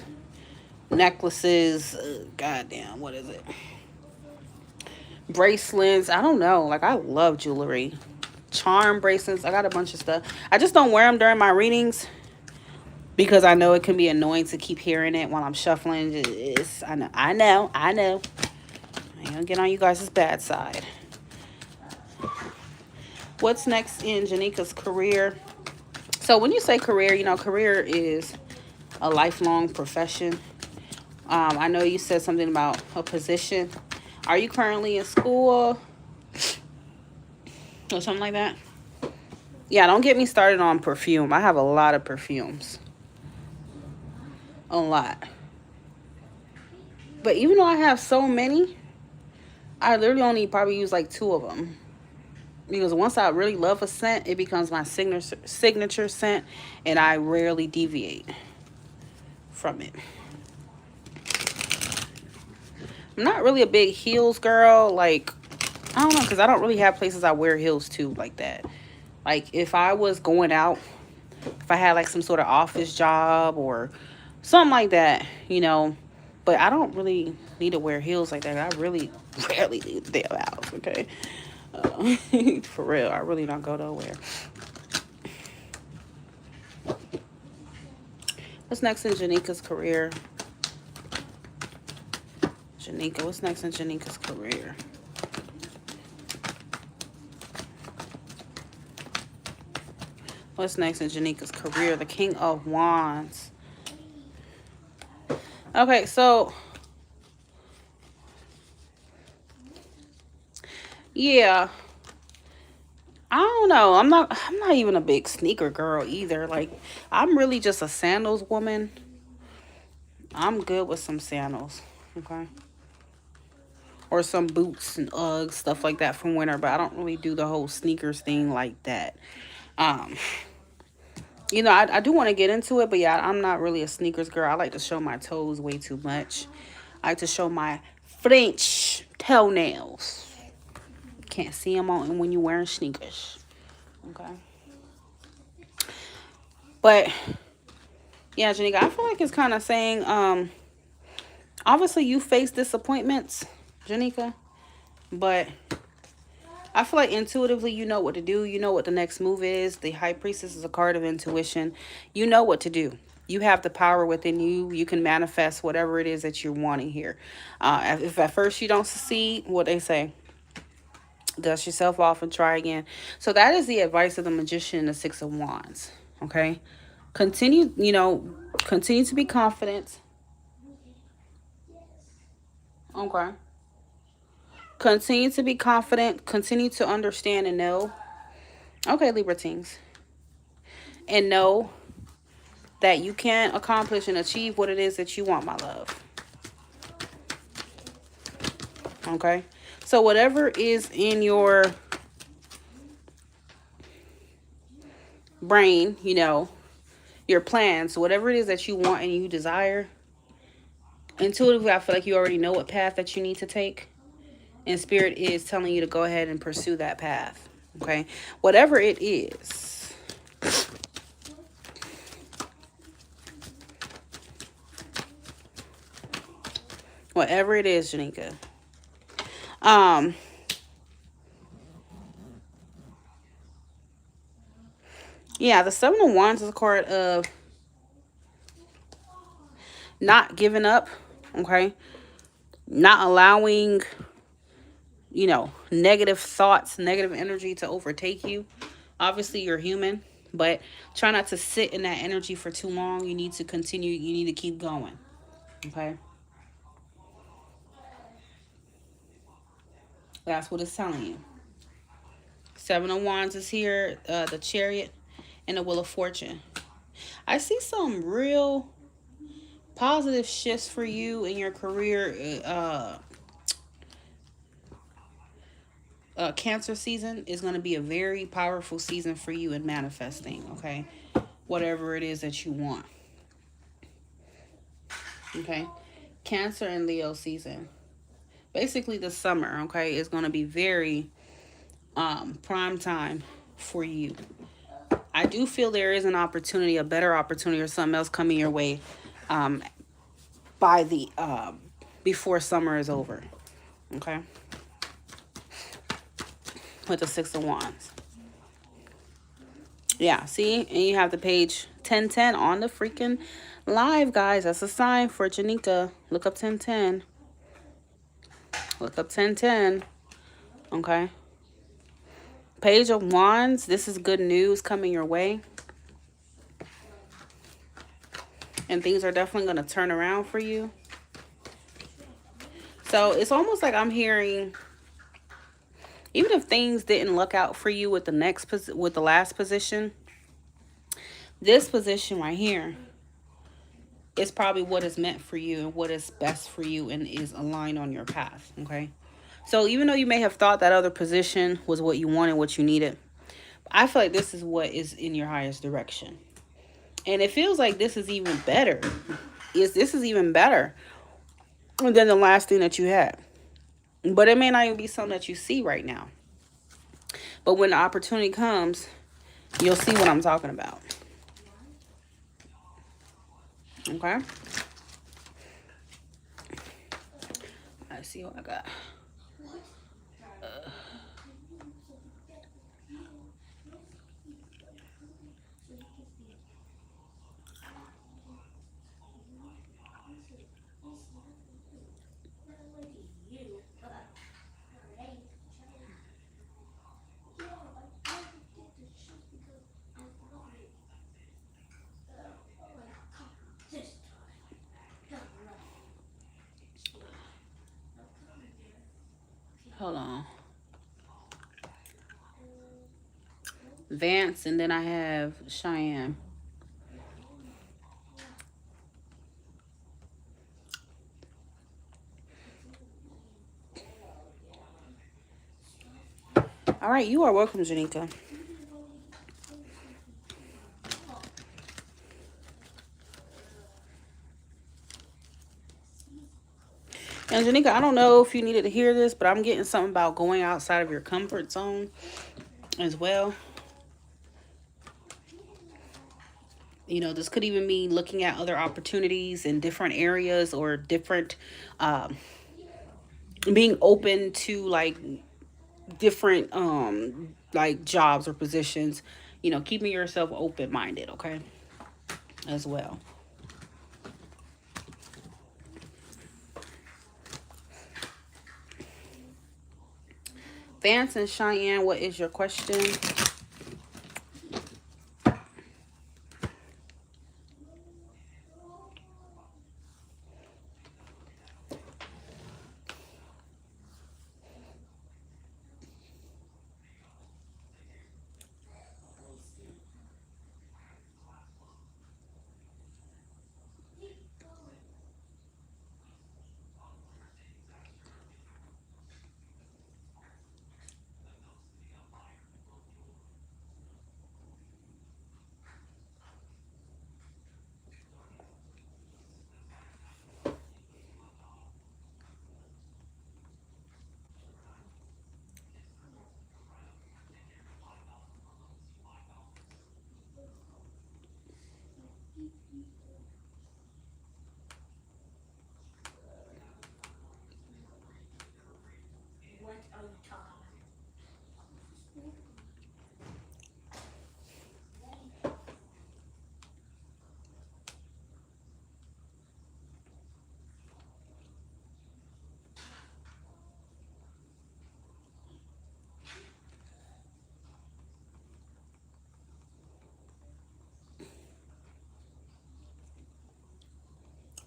necklaces, goddamn, what is it, bracelets. I don't know, like I love jewelry, charm bracelets. I got a bunch of stuff. I just don't wear them during my readings because I know it can be annoying to keep hearing it while I'm shuffling. I know I ain't gonna get on you guys' bad side. What's next in Janika's career? So when you say career, career is a lifelong profession. I know you said something about a position. Are you currently in school or something like that? Yeah, don't get me started on perfume. I have a lot of perfumes. A lot. But even though I have so many, I literally only probably use like 2 of them. Because once I really love a scent, it becomes my signature scent, and I rarely deviate from it. I'm not really a big heels girl. Like, I don't know, because I don't really have places I wear heels to like that. Like, if I was going out, if I had like some sort of office job or something like that, but I don't really need to wear heels like that. I really rarely leave the damn house, okay? For real, I really don't go nowhere. What's next in Janika's career? Janika, what's next in Janika's career? What's next in Janika's career? The King of Wands. Okay, so yeah, I don't know. I'm not even a big sneaker girl either. Like, I'm really just a sandals woman. I'm good with some sandals, okay? Or some boots and Uggs, stuff like that from winter, but I don't really do the whole sneakers thing like that. I do want to get into it, but yeah, I'm not really a sneakers girl. I like to show my toes way too much. I like to show my French toenails. Can't see them on when you're wearing sneakers. Okay. But yeah, Janika, I feel like it's kind of saying, obviously you face disappointments, Janika, but I feel like intuitively you know what to do. You know what the next move is. The High Priestess is a card of intuition. You know what to do. You have the power within you. You can manifest whatever it is that you're wanting here. If at first you don't succeed, what they say, dust yourself off and try again. So that is the advice of the Magician and the Six of Wands. Okay? Continue to be confident. Okay. Continue to be confident. Continue to understand and know. Okay, Libra teens. And know that you can accomplish and achieve what it is that you want, my love. Okay? So whatever is in your brain, you know, your plans, whatever it is that you want and you desire, intuitively, I feel like you already know what path that you need to take. And Spirit is telling you to go ahead and pursue that path. Okay? Whatever it is. Whatever it is, Janika. Yeah, the Seven of Wands is a card of not giving up. Okay? Not allowing, you know, negative thoughts, negative energy to overtake you. Obviously, you're human, but try not to sit in that energy for too long. You need to continue. You need to keep going. Okay? That's what it's telling you. Seven of Wands is here, the Chariot, and the Wheel of Fortune. I see some real positive shifts for you in your career. Cancer season is going to be a very powerful season for you in manifesting, okay? Whatever it is that you want. Okay? Cancer and Leo season. Basically, the summer, okay, is going to be very prime time for you. I do feel there is an opportunity, a better opportunity or something else coming your way by the before summer is over. Okay? With the Six of Wands. Yeah, see? And you have the page 1010 on the freaking live, guys. That's a sign for Janika. Look up 1010. Look up 1010. Okay? Page of Wands. This is good news coming your way. And things are definitely going to turn around for you. So it's almost like I'm hearing, even if things didn't look out for you with the last position, this position right here is probably what is meant for you and what is best for you and is aligned on your path. Okay. So even though you may have thought that other position was what you wanted, what you needed, I feel like this is what is in your highest direction. And it feels like this is even better. This is even better than the last thing that you had. But it may not even be something that you see right now. But when the opportunity comes, you'll see what I'm talking about. Okay? Let's see what I got. Hold on. Vance, and then I have Cheyenne. All right, you are welcome, Janika. And Janika, I don't know if you needed to hear this, but I'm getting something about going outside of your comfort zone as well. You know, this could even mean looking at other opportunities in different areas or different, being open to like different, like jobs or positions, you know, keeping yourself open-minded, okay, as well. Vance and Cheyenne, what is your question?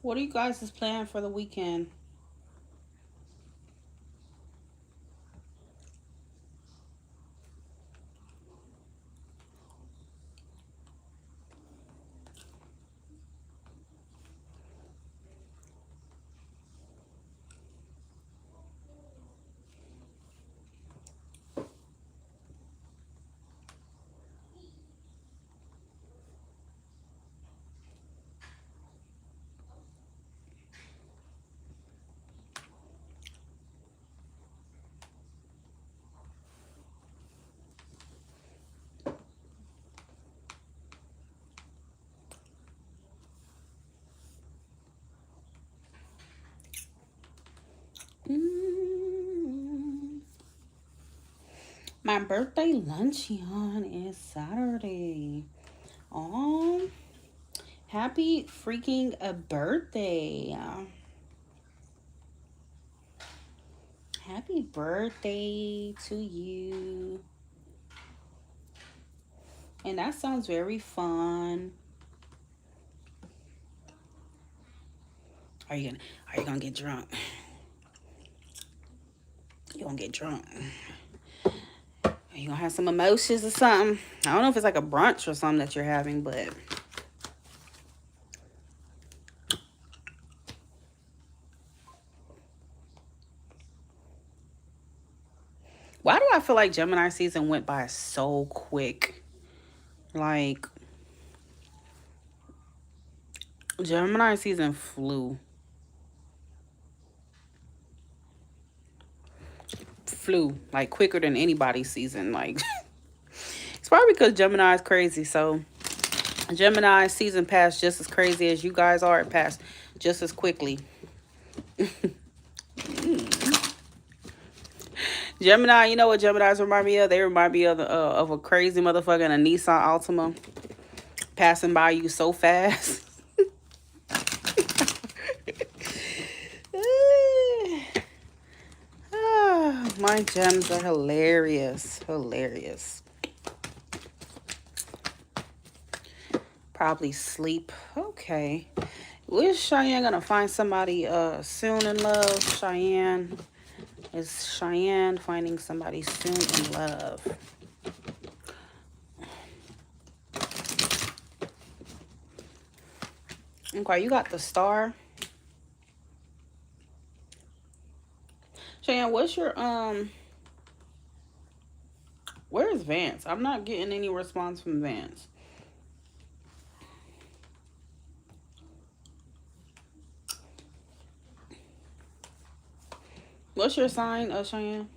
What are you guys' plan for the weekend? My birthday luncheon is Saturday. Oh, happy freaking a birthday. Happy birthday to you. And that sounds very fun. Are you gonna get drunk? You gonna get drunk? Are you gonna have some emotions or something? I don't know if it's like a brunch or something that you're having, but why do I feel like Gemini season went by so quick? Like, Gemini season flew. Like quicker than anybody's season. Like, it's probably because Gemini is crazy. So, Gemini season passed just as crazy as you guys are. It passed just as quickly. Gemini, you know what Geminis remind me of? They remind me of a crazy motherfucker in a Nissan Altima passing by you so fast. My gems are hilarious. Hilarious. Probably sleep. Okay. Is Cheyenne gonna find somebody soon in love? Cheyenne. Is Cheyenne finding somebody soon in love? Okay, you got the star. Cheyenne, what's your where's Vance? I'm not getting any response from Vance. What's your sign, Cheyenne?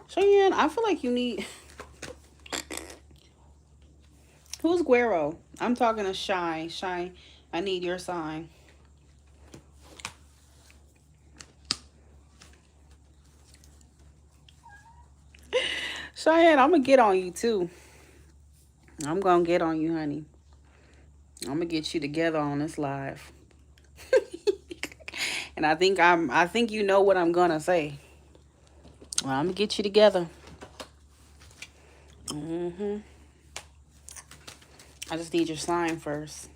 Cheyenne, I feel like you need... Who's Guero? I'm talking to Shy. Shy, I need your sign. Cheyenne, I'm going to get on you, too. I'm going to get on you, honey. I'm going to get you together on this live. And I think you know what I'm going to say. Well, I'm going to get you together. I just need your sign first.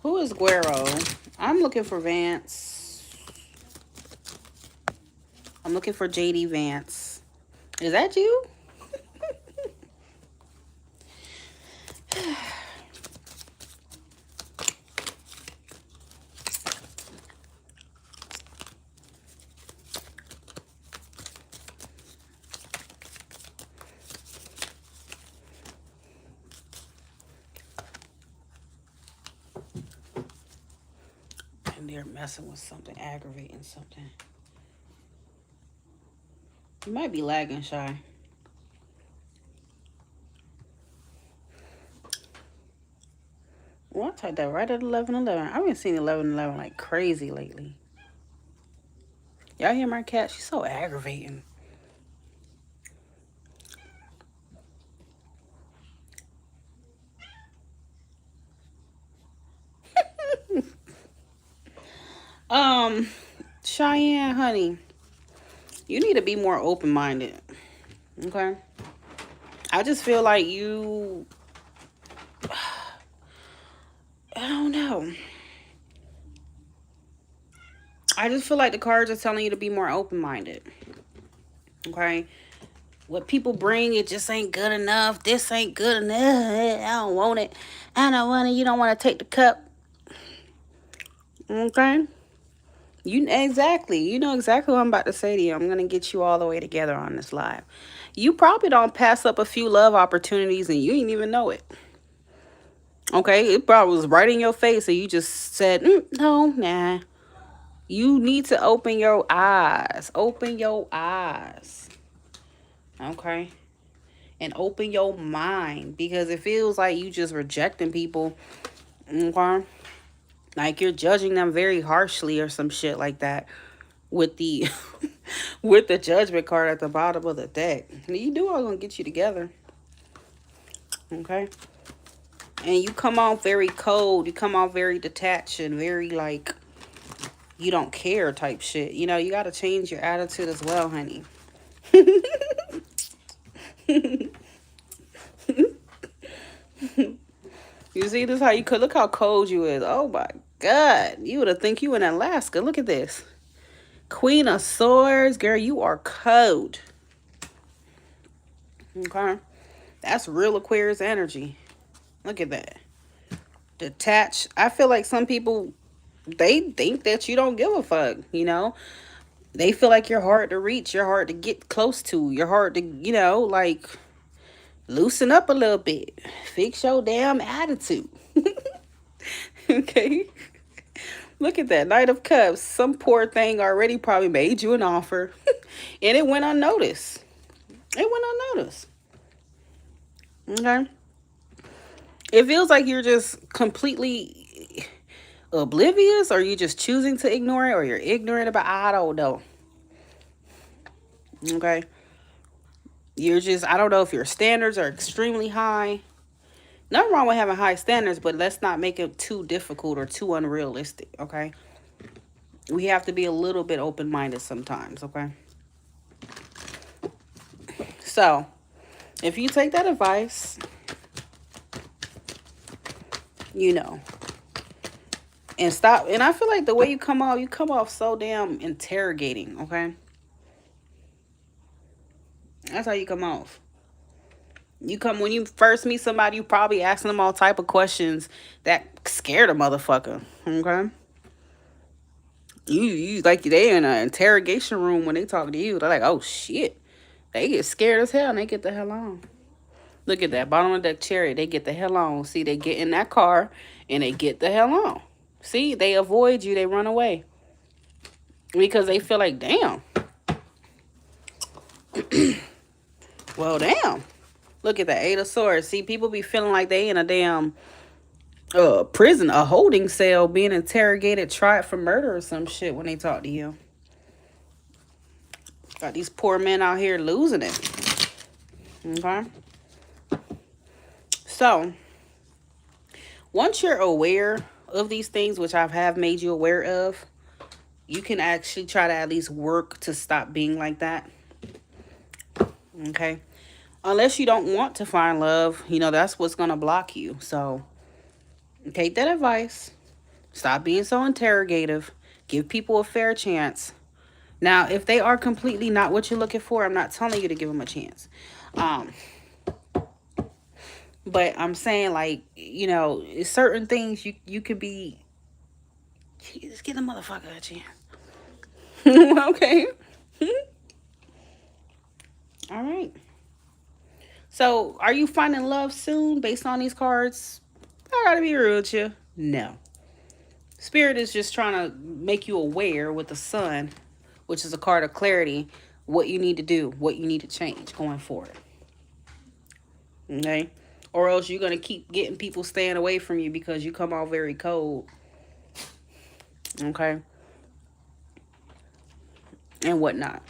Who is Guero? I'm looking for Vance. I'm looking for JD Vance. Is that you? And they're messing with something, aggravating something. You might be lagging, Shy. Well, I typed that right at 11:11. I've been seeing 11:11 like crazy lately. Y'all hear my cat? She's so aggravating. Cheyenne, honey, you need to be more open-minded. Okay? I just feel like you... I don't know. I just feel like the cards are telling you to be more open-minded. Okay? What people bring, it just ain't good enough. This ain't good enough. I don't want it. I don't want it. You don't want to take the cup. Okay? You know exactly what I'm about to say to you. I'm going to get you all the way together on this live. You probably don't pass up a few love opportunities and you didn't even know it. Okay? It probably was right in your face and you just said, no, nah. You need to open your eyes. Open your eyes. Okay? And open your mind. Because it feels like you just rejecting people. Okay? Like you're judging them very harshly or some shit like that. With the with the judgment card at the bottom of the deck. You do all gonna get you together. Okay? And you come off very cold. You come off very detached and very like you don't care type shit. You know, you gotta change your attitude as well, honey. You see this how you could look how cold you is. Oh my God. You would have think you in Alaska. Look at this. Queen of Swords. Girl, you are cold. Okay. That's real Aquarius energy. Look at that. Detached. I feel like some people, they think that you don't give a fuck, you know. They feel like you're hard to reach. You're hard to get close to. You're hard to, you know, like, loosen up a little bit. Fix your damn attitude. Okay. Look at that. Knight of Cups. Some poor thing already probably made you an offer. And it went unnoticed. It went unnoticed. Okay. It feels like you're just completely oblivious, or you just choosing to ignore it, or you're ignorant about it. I don't know. Okay. You're just, I don't know if your standards are extremely high. Nothing wrong with having high standards, but let's not make it too difficult or too unrealistic, okay? We have to be a little bit open-minded sometimes, okay? So, if you take that advice, you know, and stop. And I feel like the way you come off so damn interrogating, okay? That's how you come off. When you first meet somebody, you probably asking them all type of questions that scare the motherfucker, okay? You like they in an interrogation room when they talk to you. They're like, oh shit. They get scared as hell and they get the hell on. Look at that. Bottom of that chariot. They get the hell on. See, they get in that car and they get the hell on. See, they avoid you. They run away. Because they feel like, damn. Well, damn. Look at that. Eight of Swords. See, people be feeling like they in a damn prison, a holding cell, being interrogated, tried for murder or some shit when they talk to you. Got these poor men out here losing it. Okay? So, once you're aware of these things, which I have made you aware of, you can actually try to at least work to stop being like that. Okay? Unless you don't want to find love, you know, that's what's going to block you. So, take that advice. Stop being so interrogative. Give people a fair chance. Now, if they are completely not what you're looking for, I'm not telling you to give them a chance. But I'm saying, like, you know, certain things you could be... Just give the motherfucker a chance. Okay? All right. So, are you finding love soon based on these cards? I gotta be real with you. No. Spirit is just trying to make you aware with the sun, which is a card of clarity, what you need to do, what you need to change going forward. Okay? Or else you're going to keep getting people staying away from you because you come out very cold. Okay? And whatnot.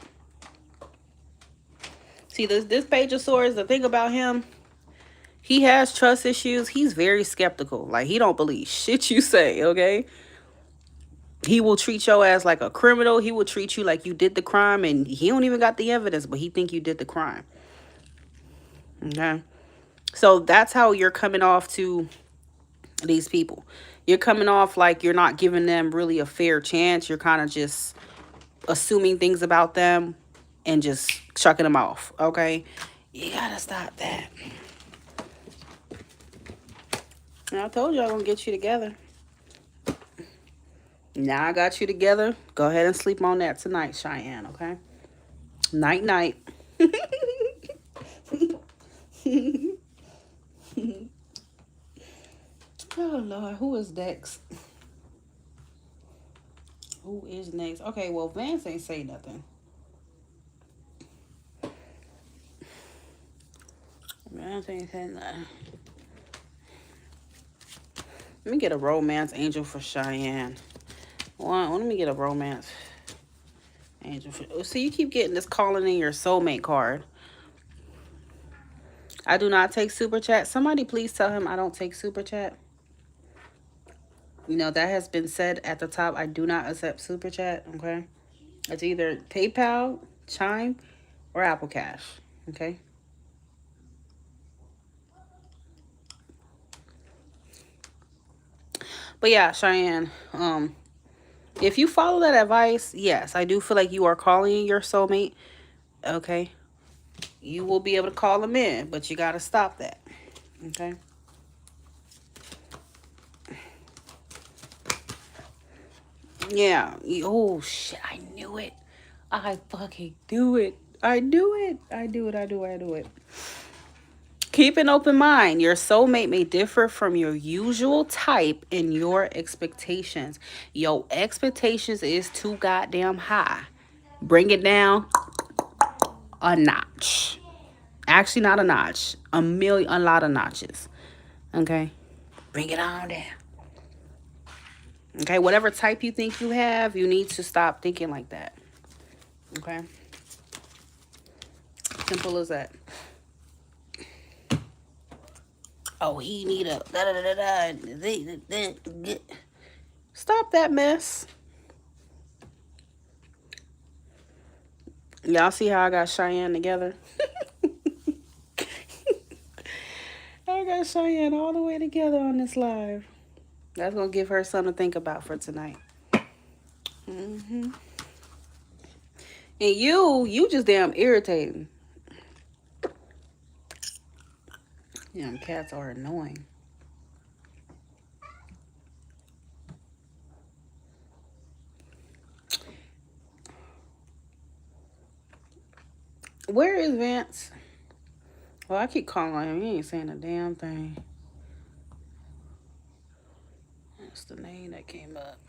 See, this Page of Swords, the thing about him, he has trust issues. He's very skeptical. Like, he don't believe shit you say, okay? He will treat your ass like a criminal. He will treat you like you did the crime, and he don't even got the evidence, but he think you did the crime. Okay? So that's how you're coming off to these people. You're coming off like you're not giving them really a fair chance. You're kind of just assuming things about them and just chucking them off. Okay? You gotta stop that. And I told you I'm gonna get you together. Now I got you together. Go ahead and sleep on that tonight, Cheyenne, okay? Night, night. Oh, Lord. Who is next? Who is next? Okay, well, Vance ain't say nothing. Vance ain't say nothing. Let me get a romance angel for Cheyenne. Let me get a romance angel for... So you keep getting this calling in your soulmate card. I do not take super chat. Somebody please tell him I don't take super chat. You know, that has been said at the top. I do not accept super chat, okay? It's either PayPal, Chime, or Apple Cash, okay? But yeah, Cheyenne, if you follow that advice, yes, I do feel like you are calling your soulmate, okay? You will be able to call them in, but you got to stop that, okay? Yeah. Oh, shit, I knew it. I fucking knew it. I knew it. I do it. Keep an open mind. Your soulmate may differ from your usual type in your expectations. Your expectations is too goddamn high. Bring it down a notch. Actually, not a notch. A lot of notches. Okay? Bring it on down. Okay? Whatever type you think you have, you need to stop thinking like that. Okay? Simple as that. Oh, he need a Stop that mess. Y'all see how I got Cheyenne together? I got Cheyenne all the way together on this live. That's gonna give her something to think about for tonight. And you just damn irritating. Damn cats are annoying. Where is Vance? Well, I keep calling him. He ain't saying a damn thing. That's the name that came up.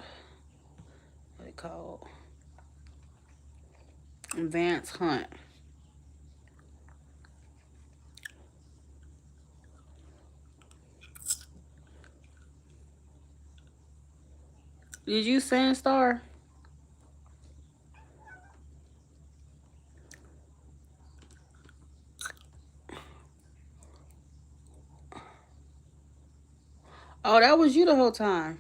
What it called? Vance Hunt. Did you send Star? Oh, that was you the whole time.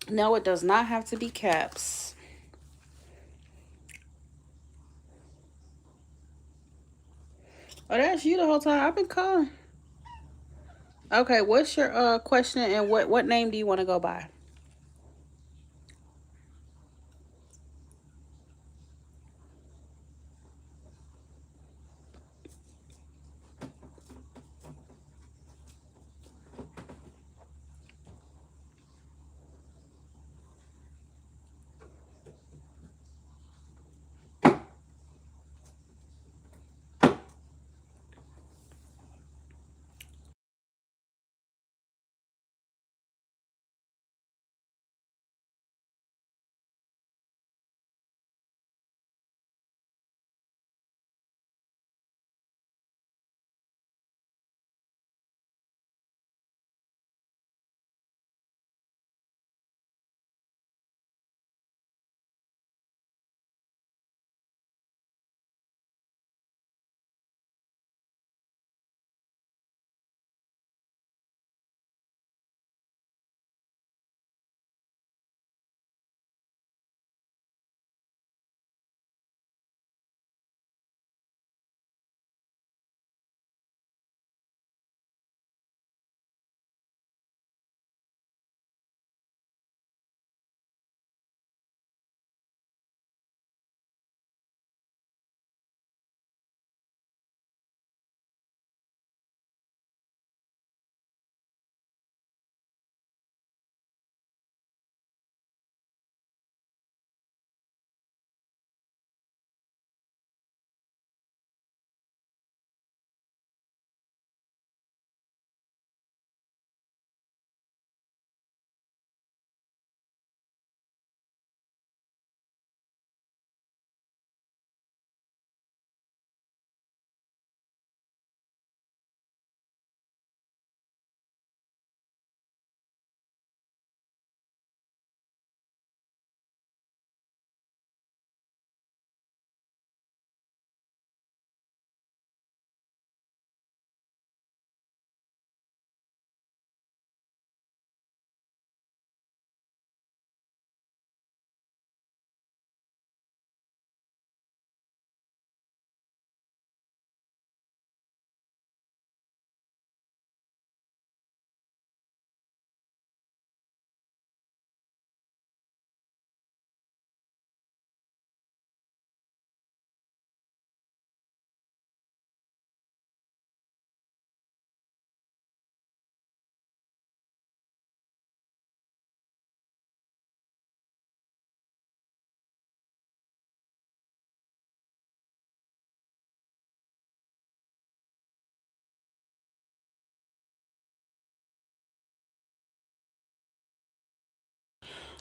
No, it does not have to be caps. Oh, that's you the whole time. I've been calling. Okay, what's your question and what name do you want to go by?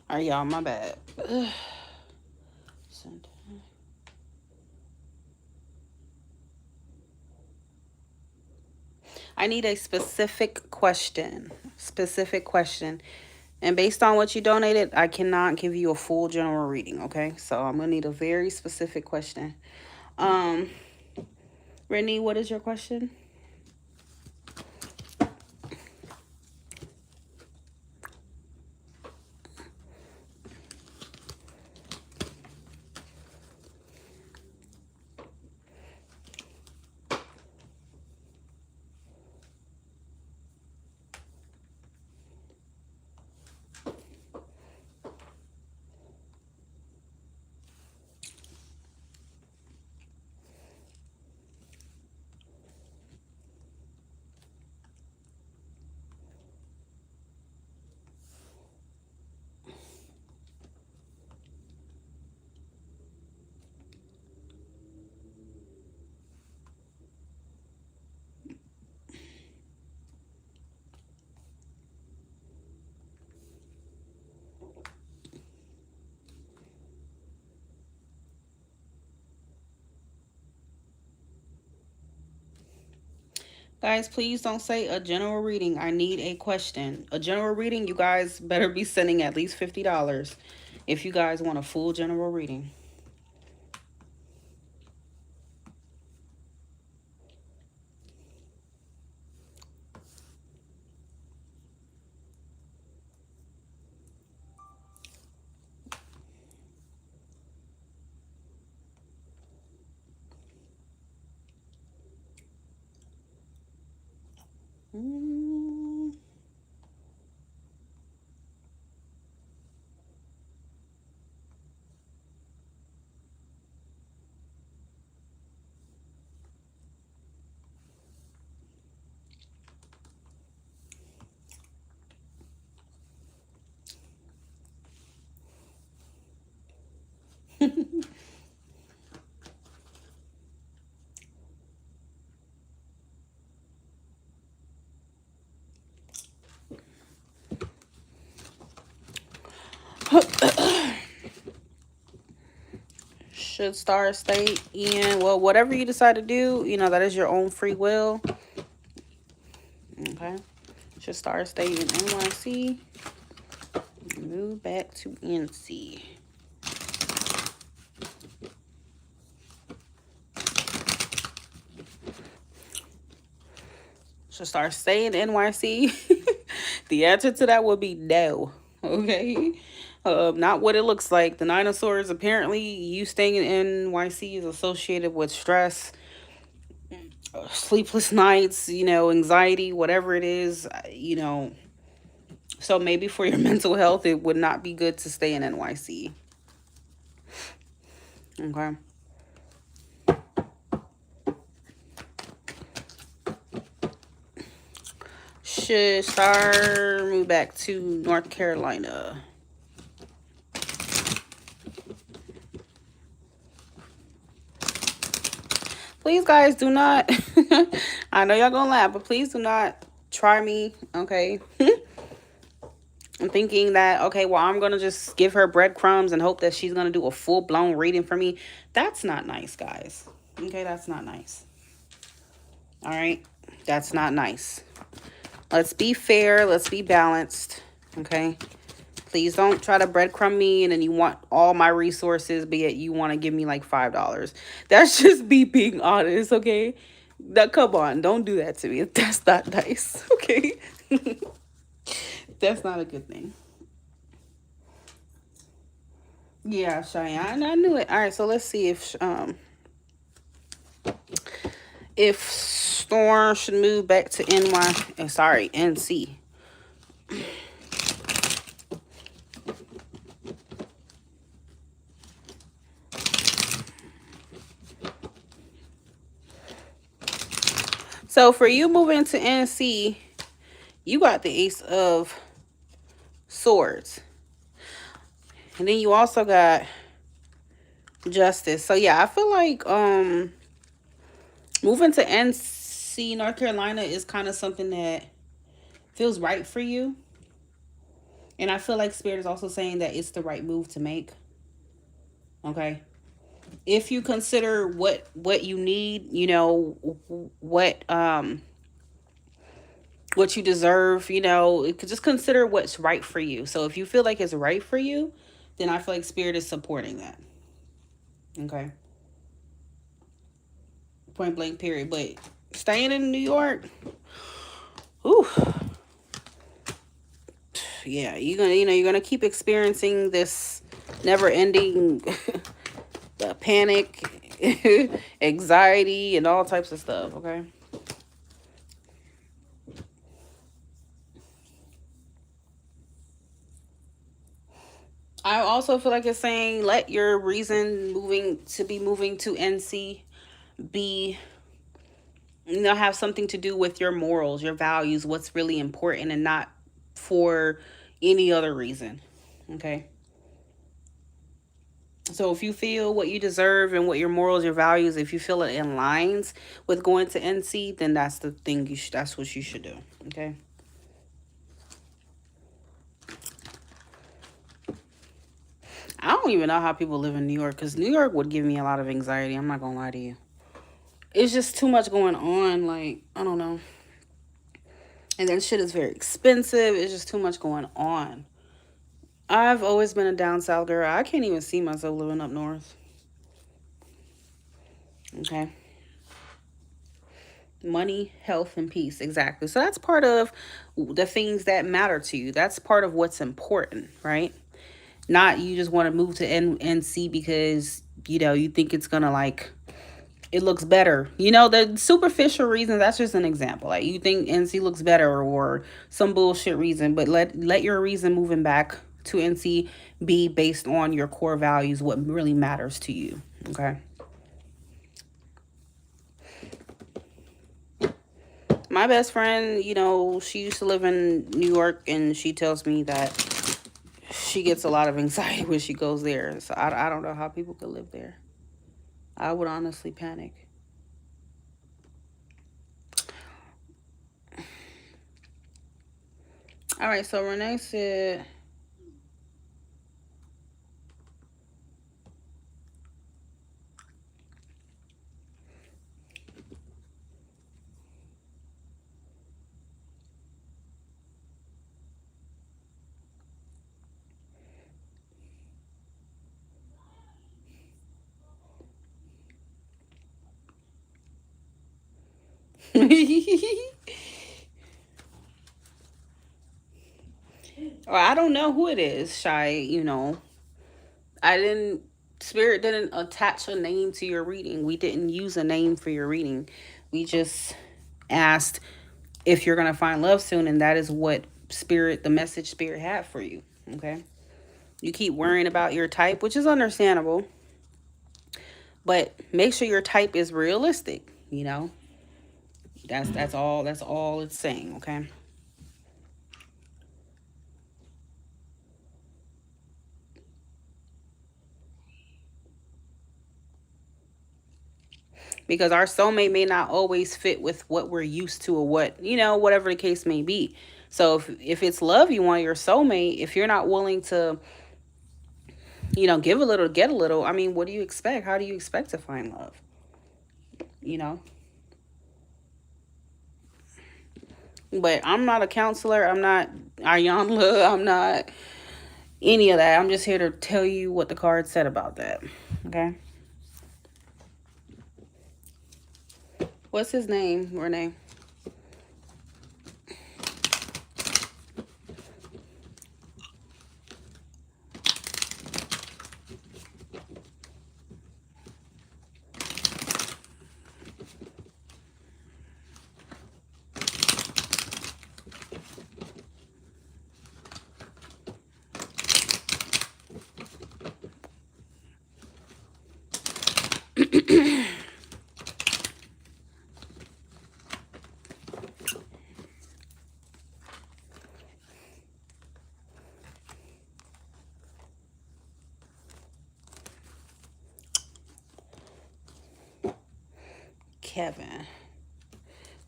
All right, y'all, my bad. I need a specific question. Specific question. And based on what you donated, I cannot give you a full general reading, okay? So I'm gonna need a very specific question. Um, Brittany, what is your question? Guys, please don't say a general reading. I need a question. A general reading, you guys better be sending at least $50 if you guys want a full general reading. Should star stay in, well, whatever you decide to do, you know, that is your own free will. Okay. Should star stay in NYC. Move back to NC. Should start staying in NYC. The answer to that would be no. Okay. Not what it looks like. The Nine of Swords, apparently you staying in NYC is associated with stress, sleepless nights, you know, anxiety, whatever it is, you know. So maybe for your mental health, it would not be good to stay in NYC. Okay. Should star move back to North Carolina. Please, guys, do not. I know y'all gonna laugh, but please do not try me, okay? I'm thinking that, okay, well, I'm gonna just give her breadcrumbs and hope that she's gonna do a full-blown reading for me. That's not nice, guys. Okay, that's not nice. All right, that's not nice. Let's be fair. Let's be balanced. Okay. Please don't try to breadcrumb me and then you want all my resources, but yet you want to give me like $5. That's just me being honest, okay? Now, come on. Don't do that to me. That's not nice, okay? That's not a good thing. Yeah, Cheyenne, I knew it. All right, so let's see if Storm should move back to NC. So for you moving to NC, you got the Ace of Swords. And then you also got Justice. So yeah, I feel like moving to NC, North Carolina is kind of something that feels right for you. And I feel like Spirit is also saying that it's the right move to make. Okay. If you consider what you need, you know, what you deserve, you know, just consider what's right for you. So if you feel like it's right for you, then I feel like Spirit is supporting that. Okay. Point blank period. But staying in New York, ooh, yeah, you're gonna keep experiencing this never ending panic, anxiety, and all types of stuff. Okay. I also feel like it's saying let your reason moving to NC be, you know, have something to do with your morals, your values, what's really important, and not for any other reason. Okay. So if you feel what you deserve and what your morals, your values, if you feel it aligns with going to NC, then that's the thing that's what you should do. Okay. I don't even know how people live in New York, because New York would give me a lot of anxiety. I'm not gonna lie to you. It's just too much going on. Like, I don't know. And then shit is very expensive. It's just too much going on. I've always been a down south girl. I can't even see myself living up north. Okay. Money, health, and peace. Exactly. So that's part of the things that matter to you. That's part of what's important, right? Not you just want to move to NC because, you know, you think it's going to like, it looks better. You know, the superficial reason, that's just an example. Like you think NC looks better or some bullshit reason, but let your reason moving back to NC be based on your core values, what really matters to you. Okay. My best friend, you know, she used to live in New York, and she tells me that she gets a lot of anxiety when she goes there. So I don't know how people could live there. I would honestly panic. All right, so Renee said, or I don't know who it is, Shy, you know. I didn't, Spirit didn't attach a name to your reading. We didn't use a name for your reading. We just asked if you're going to find love soon, and that is what Spirit, the message Spirit had for you. Okay. You keep worrying about your type, which is understandable, but make sure your type is realistic, you know. That's all it's saying, okay? Because our soulmate may not always fit with what we're used to, or what, you know, whatever the case may be. So if it's love you want, your soulmate, if you're not willing to, you know, give a little, get a little, I mean, what do you expect? How do you expect to find love? You know? But I'm not a counselor. I'm not Ayanla. I'm not any of that. I'm just here to tell you what the card said about that. Okay? What's his name, Renee? Kevin.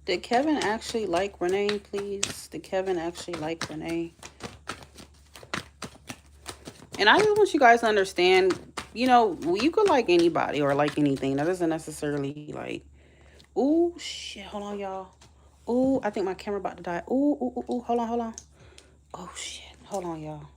Did Kevin actually like Renee, please? Did Kevin actually like Renee? And I just want you guys to understand, you know, you could like anybody or like anything. That doesn't necessarily like, ooh, shit. Hold on, y'all. Ooh, I think my camera about to die. Ooh, ooh, ooh, ooh. Hold on, hold on. Oh, shit. Hold on, y'all.